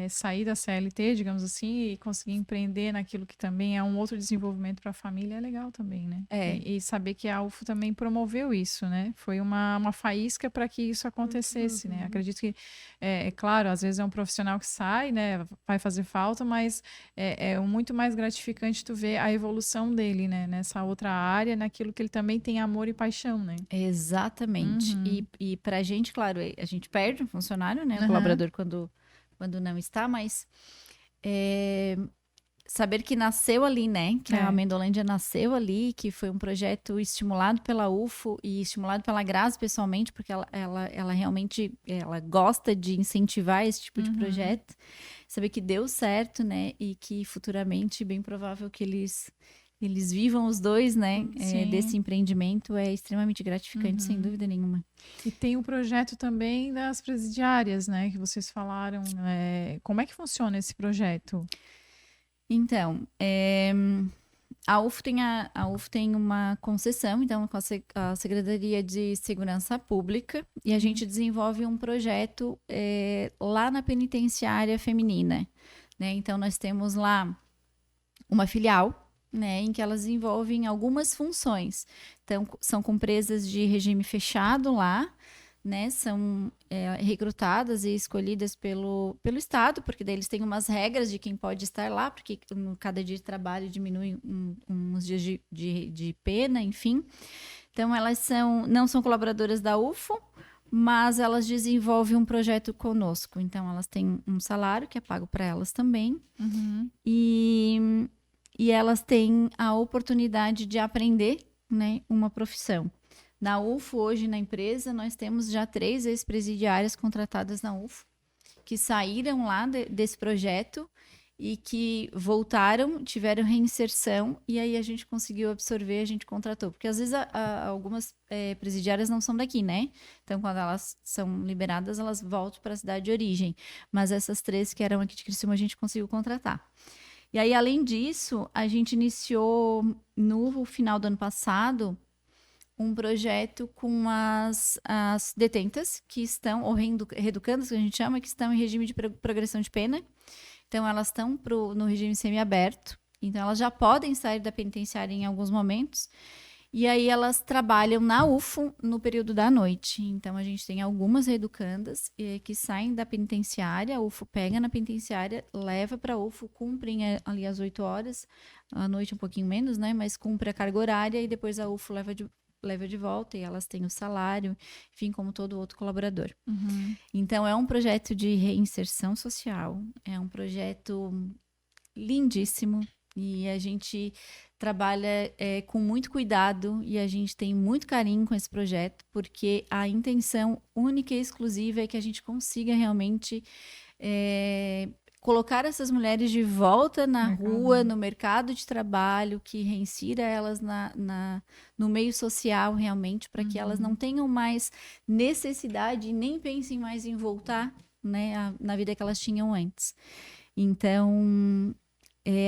sair da CLT, digamos assim, e conseguir empreender naquilo que também é um outro desenvolvimento para a família é legal também, né? E saber que a UFO também promoveu isso, né? Foi uma faísca para que isso acontecesse, né? Acredito que, claro, às vezes é um profissional que sai, né? Vai fazer falta, mas é muito mais gratificante tu ver a evolução dele, né? Nessa outra área, naquilo que ele também tem amor e paixão, né? Exatamente. E para a gente, claro, a gente perde um funcionário, né? O colaborador quando não está, mas saber que nasceu ali, né? Que a Amendolândia nasceu ali, que foi um projeto estimulado pela UFO e estimulado pela Grazi pessoalmente, porque ela realmente gosta de incentivar esse tipo de projeto. Saber que deu certo, né? E que futuramente, bem provável que eles vivam os dois, né? Desse empreendimento é extremamente gratificante, sem dúvida nenhuma. E tem o projeto também das presidiárias, né? Que vocês falaram. Como é que funciona esse projeto? Então, a UFO tem uma concessão, então, com a Secretaria de Segurança Pública, e a gente desenvolve um projeto lá na penitenciária feminina, né? Então, nós temos lá uma filial, né, em que elas desenvolvem algumas funções. Então, são com presas de regime fechado lá, né, são recrutadas e escolhidas pelo Estado, porque daí eles têm umas regras de quem pode estar lá, porque cada dia de trabalho diminui uns dias de pena, enfim. Então, elas não são colaboradoras da UFO, mas elas desenvolvem um projeto conosco. Então, elas têm um salário que é pago para elas também. E elas têm a oportunidade de aprender, né, uma profissão. Na UFO, hoje na empresa, nós temos já 3 ex-presidiárias contratadas na UFO, que saíram lá desse projeto e que voltaram, tiveram reinserção, e aí a gente conseguiu absorver, a gente contratou. Porque às vezes algumas presidiárias não são daqui, né? Então, quando elas são liberadas, elas voltam para a cidade de origem. Mas essas 3 que eram aqui de Criciúma, a gente conseguiu contratar. E aí, além disso, a gente iniciou no final do ano passado um projeto com as detentas que estão, ou reeducandas, que a gente chama, que estão em regime de progressão de pena. Então, elas estão no regime semiaberto. Então, elas já podem sair da penitenciária em alguns momentos. E aí, elas trabalham na UFO no período da noite. Então, a gente tem algumas reeducandas que saem da penitenciária, a UFO pega na penitenciária, leva para a UFO, cumprem ali as 8 horas, à noite um pouquinho menos, né? Mas cumpre a carga horária e depois a UFO leva de volta e elas têm o salário, enfim, como todo outro colaborador. Então, é um projeto de reinserção social, é um projeto lindíssimo e a gente trabalha com muito cuidado e a gente tem muito carinho com esse projeto, porque a intenção única e exclusiva é que a gente consiga realmente colocar essas mulheres de volta na rua, no mercado de trabalho, que reinsira elas no meio social realmente, para que elas não tenham mais necessidade e nem pensem mais em voltar, né, na vida que elas tinham antes. Então,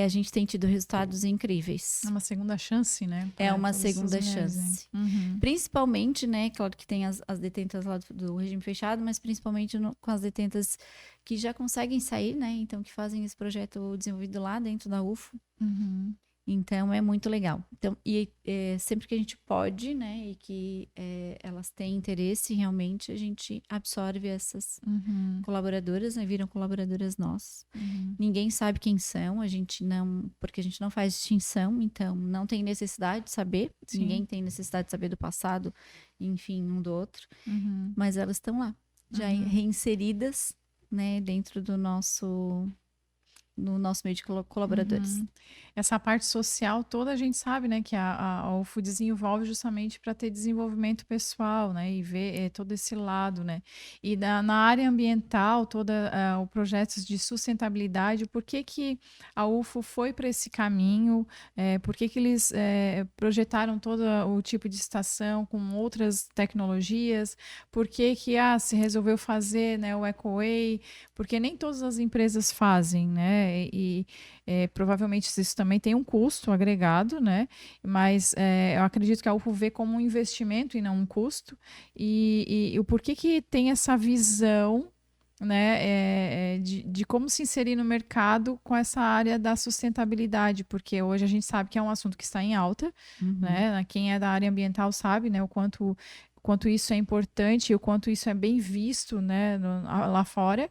a gente tem tido resultados incríveis. É uma segunda chance, né? É uma segunda chance. Uhum. Principalmente, né? Claro que tem as detentas lá do regime fechado, mas principalmente com as detentas que já conseguem sair, né? Então, que fazem esse projeto desenvolvido lá dentro da UFO. Uhum. Então, é muito legal. Então, sempre que a gente pode, né, e que elas têm interesse, realmente, a gente absorve essas colaboradoras, né, viram colaboradoras nossas. Ninguém sabe quem são, porque a gente não faz distinção, então não tem necessidade de saber. Sim. Ninguém tem necessidade de saber do passado, enfim, um do outro. Mas elas estão lá, já reinseridas, né, dentro do no nosso meio de colaboradores. Essa parte social toda a gente sabe, né, que a UFO desenvolve justamente para ter desenvolvimento pessoal, né, e ver todo esse lado, né. E na área ambiental, o projetos de sustentabilidade, por que que a UFO foi para esse caminho? Por que que eles projetaram todo o tipo de estação com outras tecnologias? Por que que se resolveu fazer, né, o EcoWay? Porque nem todas as empresas fazem, né, e provavelmente isso também tem um custo agregado, né? Mas eu acredito que a UFO vê como um investimento e não um custo. E o porquê que tem essa visão, né, de como se inserir no mercado com essa área da sustentabilidade, porque hoje a gente sabe que é um assunto que está em alta, né? Quem é da área ambiental sabe, né, o quanto isso é importante e o quanto isso é bem visto, né, lá fora.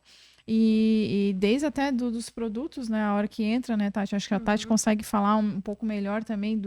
E desde até dos produtos, né, a hora que entra, né, Tati? Acho que a Tati consegue falar um pouco melhor também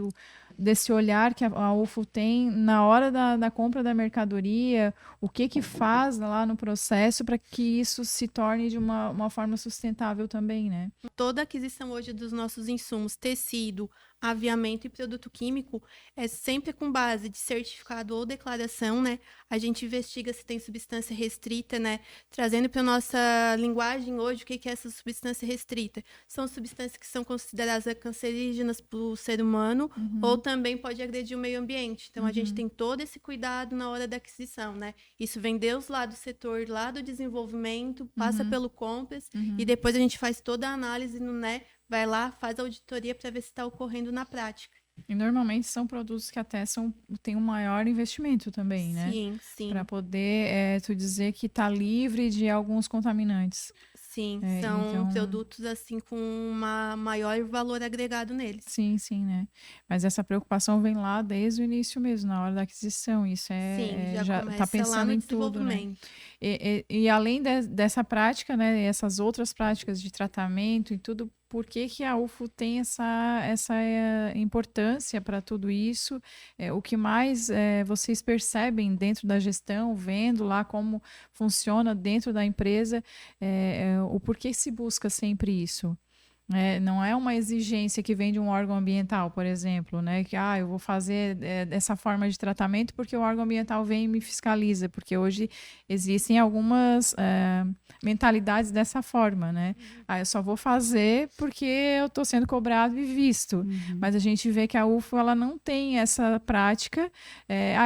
desse olhar que a UFO tem na hora da compra da mercadoria, o que faz lá no processo para que isso se torne de uma forma sustentável também, né? Toda aquisição hoje dos nossos insumos, tecido, aviamento e produto químico, é sempre com base de certificado ou declaração, né? A gente investiga se tem substância restrita, né? Trazendo para nossa linguagem hoje, o que é essa substância restrita? São substâncias que são consideradas cancerígenas para o ser humano, ou também pode agredir o meio ambiente. Então, a gente tem todo esse cuidado na hora da aquisição, né? Isso vem desde lá do setor, lá do desenvolvimento, passa pelo compras, e depois a gente faz toda a análise, né? Vai lá, faz a auditoria para ver se está ocorrendo na prática. E normalmente são produtos que até têm um maior investimento também, né? Sim, sim. Para poder tu dizer que está livre de alguns contaminantes. Sim, são produtos assim com um maior valor agregado neles. Sim, sim, né? Mas essa preocupação vem lá desde o início mesmo, na hora da aquisição. Isso Sim, já começa tá pensando lá no em tudo, né? desenvolvimento. E além dessa prática, né? Essas outras práticas de tratamento e tudo, por que que a UFO tem essa importância para tudo isso? O que mais vocês percebem dentro da gestão, vendo lá como funciona dentro da empresa, o porquê se busca sempre isso? Não é uma exigência que vem de um órgão ambiental, por exemplo, né? Que eu vou fazer dessa forma de tratamento porque o órgão ambiental vem e me fiscaliza, porque hoje existem algumas mentalidades dessa forma, né? Eu só vou fazer porque eu estou sendo cobrado e visto. Mas a gente vê que a UFO ela não tem essa prática.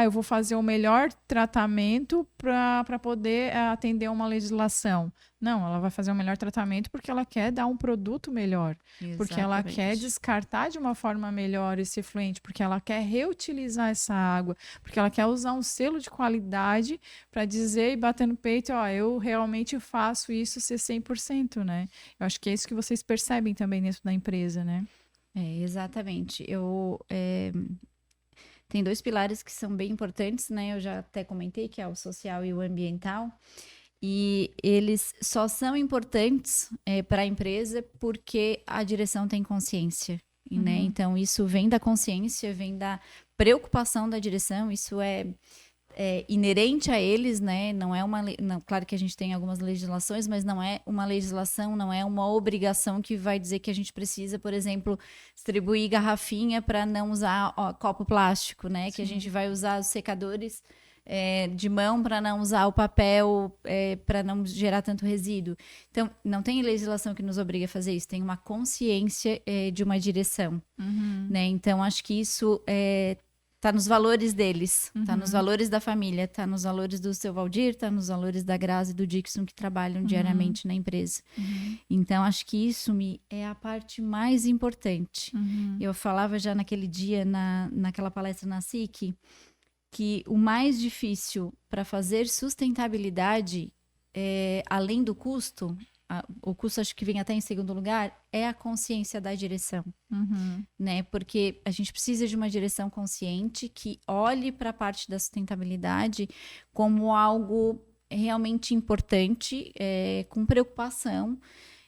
Eu vou fazer o melhor tratamento para poder atender uma legislação. Não, ela vai fazer o melhor tratamento porque ela quer dar um produto melhor. Exatamente. Porque ela quer descartar de uma forma melhor esse efluente, porque ela quer reutilizar essa água, porque ela quer usar um selo de qualidade para dizer e bater no peito, eu realmente faço isso ser 100%, né? Eu acho que é isso que vocês percebem também dentro da empresa, né? Exatamente. Tem dois pilares que são bem importantes, né? Eu já até comentei, que é o social e o ambiental. E eles só são importantes para a empresa porque a direção tem consciência, né? Então, isso vem da consciência, vem da preocupação da direção, isso é inerente a eles, né? Não é claro que a gente tem algumas legislações, mas não é uma legislação, não é uma obrigação que vai dizer que a gente precisa, por exemplo, distribuir garrafinha para não usar copo plástico, né? Sim. Que a gente vai usar os secadores de mão para não usar o papel, para não gerar tanto resíduo. Então, não tem legislação que nos obrigue a fazer isso, tem uma consciência de uma direção, né? Então, acho que isso tá nos valores deles, tá nos valores da família, tá nos valores do seu Valdir, tá nos valores da Grazi e do Dixon, que trabalham diariamente na empresa. Então, acho que isso é a parte mais importante. Eu falava já naquele dia, naquela palestra na SIC, que o mais difícil para fazer sustentabilidade, além do custo, o custo acho que vem até em segundo lugar, é a consciência da direção, né? Porque a gente precisa de uma direção consciente que olhe para a parte da sustentabilidade como algo realmente importante, com preocupação,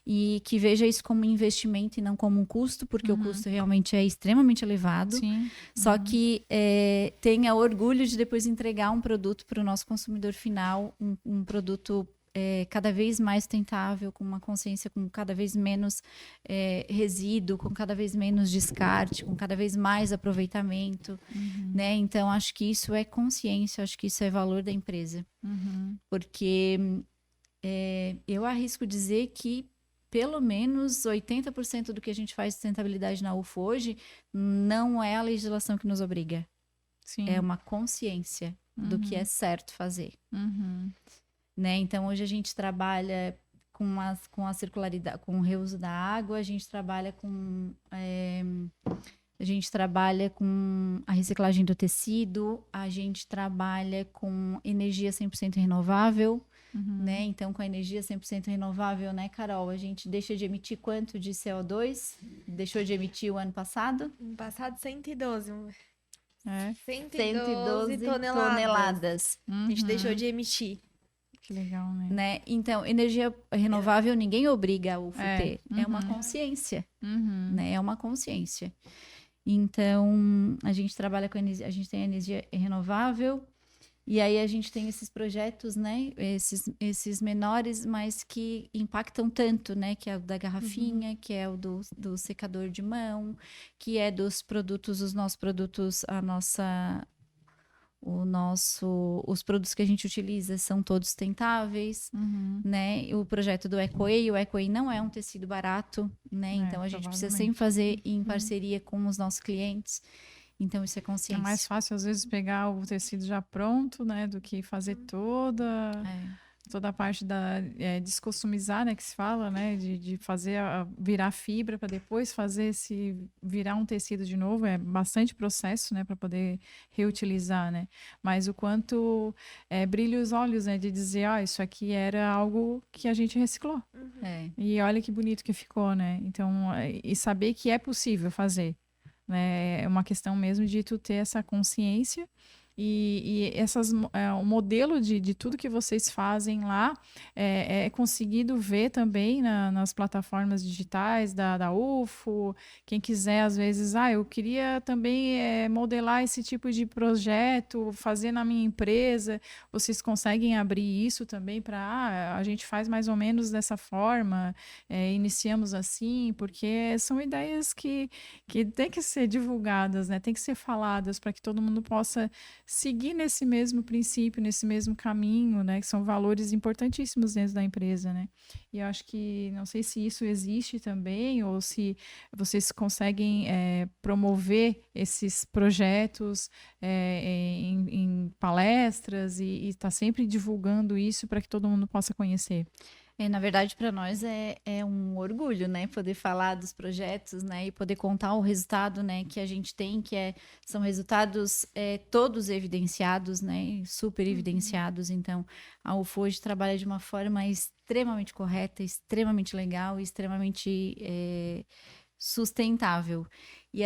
e que veja isso como um investimento e não como um custo, porque o custo realmente é extremamente elevado. Sim. Só que tenha orgulho de depois entregar um produto para o nosso consumidor final, um produto cada vez mais sustentável, com uma consciência com cada vez menos resíduo, com cada vez menos descarte, com cada vez mais aproveitamento, né? Então, acho que isso é consciência, acho que isso é valor da empresa. Porque eu arrisco dizer que pelo menos 80% do que a gente faz de sustentabilidade na UFO hoje não é a legislação que nos obriga. Sim. É uma consciência do que é certo fazer. Né? Então, hoje a gente trabalha com a circularidade, com o reuso da água, a gente trabalha com a reciclagem do tecido, a gente trabalha com energia 100% renovável, né? Então, com a energia 100% renovável, né, Carol, a gente deixa de emitir quanto de CO2? Deixou de emitir o ano passado? No passado, 112. 112 toneladas. A gente deixou de emitir. Que legal, né? Então, energia renovável ninguém obriga a UFO ter. É uma consciência, né? É uma consciência. Então, a gente trabalha com energia, a gente tem energia renovável, e aí a gente tem esses projetos, né? Esses menores, mas que impactam tanto, né? Que é o da garrafinha, que é o do secador de mão, que é dos produtos, os nossos produtos, os produtos que a gente utiliza são todos sustentáveis, né? O projeto do EcoE, o EcoE não é um tecido barato, né? Então a gente precisa sempre fazer em parceria com os nossos clientes. Então isso é consciência. É mais fácil às vezes pegar o tecido já pronto, né, do que fazer toda a parte da descustomizar, né, que se fala, né, de fazer virar fibra para depois virar um tecido de novo. É bastante processo, né, para poder reutilizar, né. Mas o quanto brilha os olhos, né, de dizer, isso aqui era algo que a gente reciclou. E olha que bonito que ficou, né. Então, e saber que é possível fazer, né, é uma questão mesmo de tu ter essa consciência. E o modelo de tudo que vocês fazem lá é conseguido ver também nas plataformas digitais da UFO. Quem quiser, às vezes, eu queria também modelar esse tipo de projeto, fazer na minha empresa. Vocês conseguem abrir isso também para, a gente faz mais ou menos dessa forma, iniciamos assim, porque são ideias que tem que ser divulgadas, né? Tem que ser faladas para que todo mundo possa seguir nesse mesmo princípio, nesse mesmo caminho, né? Que são valores importantíssimos dentro da empresa, né? E eu acho que, não sei se isso existe também, ou se vocês conseguem promover esses projetos em palestras e estar sempre divulgando isso para que todo mundo possa conhecer. Na verdade, para nós é um orgulho, né? Poder falar dos projetos, né? E poder contar o resultado, né? Que a gente tem, são resultados todos evidenciados, né? Super evidenciados. Então, a UFO hoje trabalha de uma forma extremamente correta, extremamente legal e extremamente sustentável. E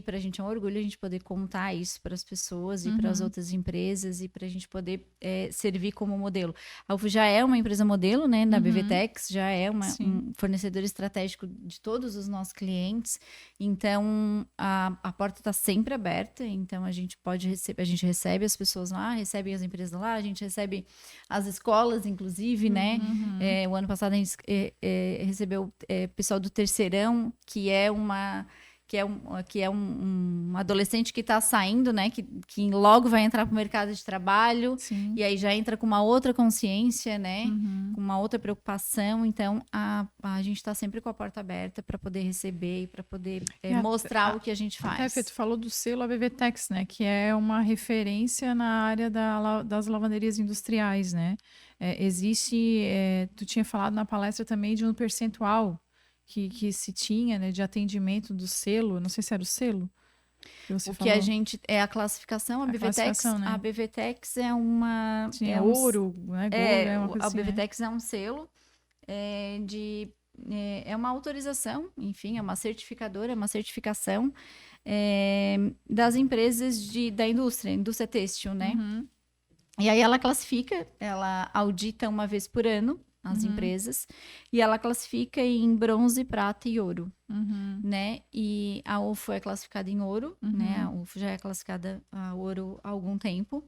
pra gente é um orgulho a gente poder contar isso para as pessoas e para as outras empresas e para a gente poder servir como modelo. A UFO já é uma empresa modelo, né, da BVTEX, já é um fornecedor estratégico de todos os nossos clientes. Então, a porta está sempre aberta. Então, a gente recebe as pessoas lá, recebe as empresas lá, a gente recebe as escolas, inclusive, né? O ano passado a gente recebeu pessoal do terceirão, que é um adolescente que está saindo, né? Que logo vai entrar para o mercado de trabalho. Sim. E aí já entra com uma outra consciência, né? Com uma outra preocupação. Então, a gente está sempre com a porta aberta para poder receber e para poder mostrar o que a gente faz. Até, Fê, tu falou do selo ABVTEX, né? Que é uma referência na área das lavanderias industriais, né? Tu tinha falado na palestra também de um percentual que se tinha, né, de atendimento do selo, não sei se era o selo que você falou. Que a gente a classificação, a BVTEX, né? A BVTEX é uma ouro, né, gold, uma coisa a assim, BVTEX é um selo É uma autorização, enfim, é uma certificadora, é uma certificação das empresas da indústria têxtil, né? Uhum. E aí ela classifica, ela audita uma vez por ano as empresas, e ela classifica em bronze, prata e ouro, né? E a UFO é classificada em ouro, né? A UFO já é classificada a ouro há algum tempo.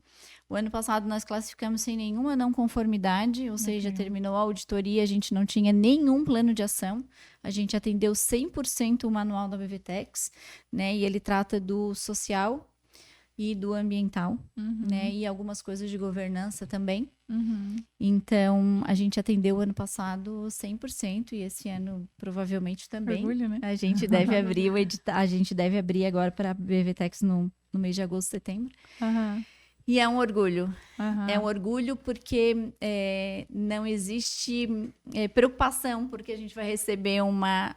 O ano passado nós classificamos sem nenhuma não conformidade, ou seja, terminou a auditoria, a gente não tinha nenhum plano de ação, a gente atendeu 100% o manual da BVTEX, né? E ele trata do social e do ambiental, né? E algumas coisas de governança também. Então, a gente atendeu ano passado 100% e esse ano provavelmente também. Orgulho, né? A gente deve abrir a gente deve abrir agora para a BVTEX no mês de agosto, setembro. E é um orgulho. É um orgulho porque não existe preocupação porque a gente vai receber uma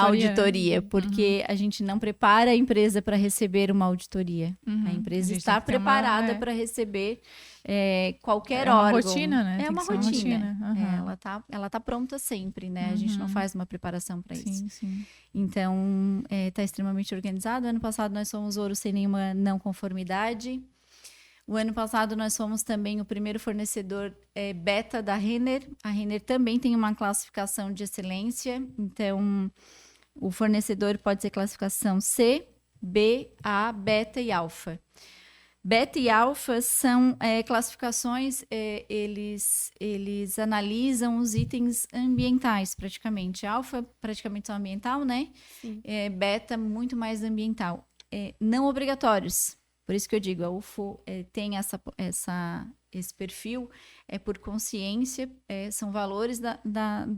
auditoria, porque a gente não prepara a empresa para receber uma auditoria. A empresa está preparada para receber qualquer órgão. É uma rotina, né? É uma rotina. Ela tá pronta sempre, né? A gente não faz uma preparação para isso. Sim. Então, está extremamente organizado. Ano passado nós fomos ouro sem nenhuma não conformidade. O ano passado nós fomos também o primeiro fornecedor beta da Renner. A Renner também tem uma classificação de excelência. Então, o fornecedor pode ser classificação C, B, A, beta e alfa. Beta e alfa são classificações, eles analisam os itens ambientais, praticamente. Alfa, praticamente só ambiental, né? Beta, muito mais ambiental. Não obrigatórios. Por isso que eu digo, a UFO tem esse perfil, por consciência, são valores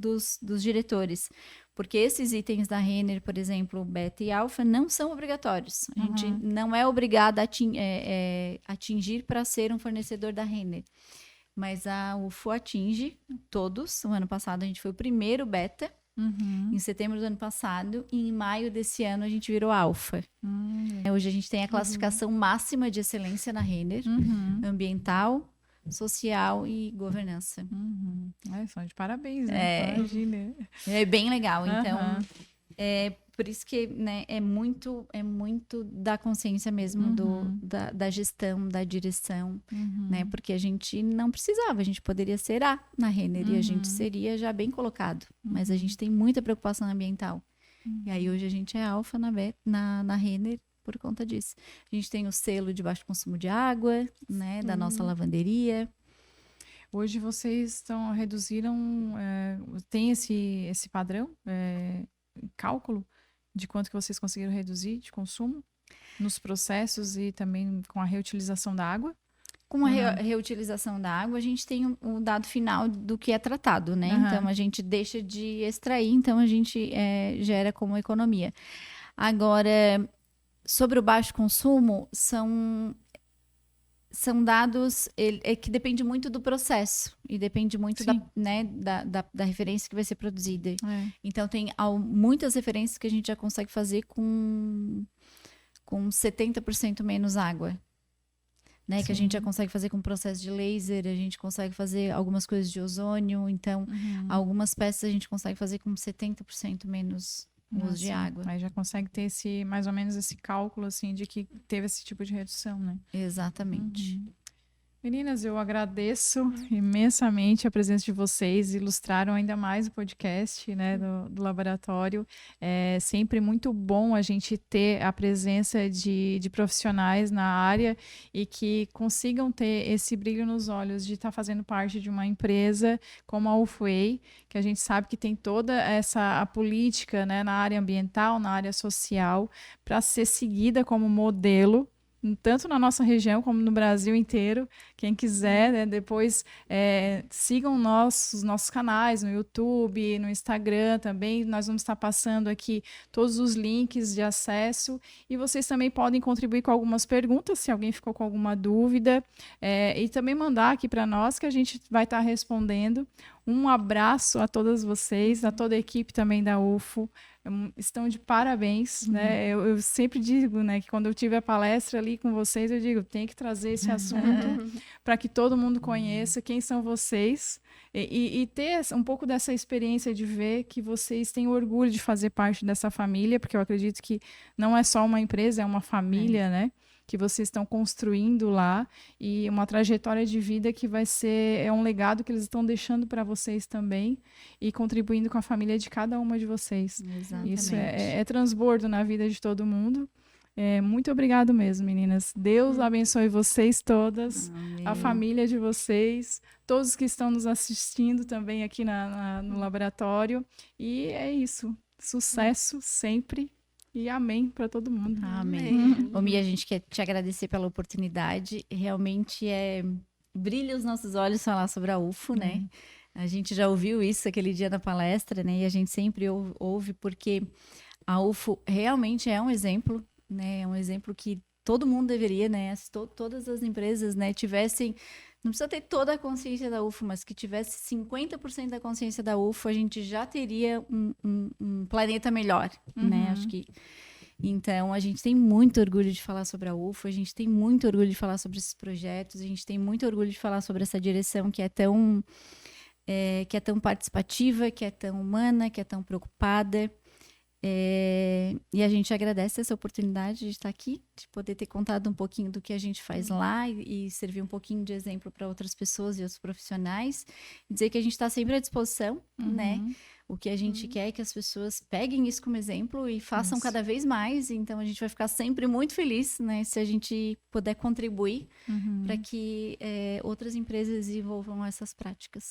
dos diretores. Porque esses itens da Renner, por exemplo, beta e alfa, não são obrigatórios. A gente não é obrigado a atingir para ser um fornecedor da Renner. Mas a UFO atinge todos. O ano passado a gente foi o primeiro beta. Em setembro do ano passado, e em maio desse ano a gente virou alfa. Hoje a gente tem a classificação máxima de excelência na Renner, ambiental, social e governança. São de parabéns, né? Imagina. É bem legal, então por isso que, né, é muito da consciência mesmo da gestão, da direção, né? Porque a gente não precisava, a gente poderia ser A na Renner e a gente seria já bem colocado, mas a gente tem muita preocupação ambiental. E aí hoje a gente é alfa na Renner por conta disso. A gente tem o selo de baixo consumo de água, né, da nossa lavanderia. Hoje vocês reduziram, tem esse padrão, cálculo de quanto que vocês conseguiram reduzir de consumo nos processos e também com a reutilização da água? Com a reutilização da água, a gente tem o dado final do que é tratado, né? Então, a gente deixa de extrair, então a gente gera como economia. Agora, sobre o baixo consumo, são dados que depende muito do processo e depende muito da referência que vai ser produzida. Então, tem muitas referências que a gente já consegue fazer com 70% menos água. Né? Que a gente já consegue fazer com processo de laser, a gente consegue fazer algumas coisas de ozônio. Então, algumas peças a gente consegue fazer com 70% menos uso de água. Aí já consegue ter mais ou menos esse cálculo, assim, de que teve esse tipo de redução, né? Exatamente. Meninas, eu agradeço imensamente a presença de vocês, ilustraram ainda mais o podcast, né, do laboratório. É sempre muito bom a gente ter a presença de profissionais na área e que consigam ter esse brilho nos olhos de estar fazendo parte de uma empresa como a UFOA, que a gente sabe que tem toda a política, né, na área ambiental, na área social, para ser seguida como modelo, tanto na nossa região como no Brasil inteiro. Quem quiser, né, depois sigam os nossos canais no YouTube, no Instagram também. Nós vamos estar passando aqui todos os links de acesso e vocês também podem contribuir com algumas perguntas, se alguém ficou com alguma dúvida, e também mandar aqui para nós que a gente vai estar respondendo. Um abraço a todas vocês, a toda a equipe também da UFO. Estão de parabéns, né? Eu sempre digo, né, que quando eu tive a palestra ali com vocês, eu digo, tem que trazer esse assunto para que todo mundo conheça quem são vocês e ter um pouco dessa experiência de ver que vocês têm orgulho de fazer parte dessa família, porque eu acredito que não é só uma empresa, é uma família, né? Que vocês estão construindo lá e uma trajetória de vida que vai ser um legado que eles estão deixando para vocês também e contribuindo com a família de cada uma de vocês. Exatamente. Isso é transbordo na vida de todo mundo. Muito obrigado mesmo, meninas. Deus abençoe vocês todas, Amém. a família de vocês, todos que estão nos assistindo também aqui no laboratório. E é isso. Sucesso sempre. E amém para todo mundo. Amém. Ô, Mia, a gente quer te agradecer pela oportunidade. Realmente brilha os nossos olhos falar sobre a UFO, né? A gente já ouviu isso aquele dia na palestra, né? E a gente sempre ouve porque a UFO realmente é um exemplo, né? É um exemplo que todo mundo deveria, né? Todas as empresas, né, tivessem. Não precisa ter toda a consciência da UFO, mas que tivesse 50% da consciência da UFO, a gente já teria um planeta melhor, né? Acho que... Então, a gente tem muito orgulho de falar sobre a UFO, a gente tem muito orgulho de falar sobre esses projetos, a gente tem muito orgulho de falar sobre essa direção que é tão participativa, que é tão humana, que é tão preocupada. E a gente agradece essa oportunidade de estar aqui, de poder ter contado um pouquinho do que a gente faz lá e servir um pouquinho de exemplo para outras pessoas e outros profissionais. Dizer que a gente está sempre à disposição, né? O que a gente quer é que as pessoas peguem isso como exemplo e façam cada vez mais. Então, a gente vai ficar sempre muito feliz, né? Se a gente puder contribuir para que outras empresas desenvolvam essas práticas.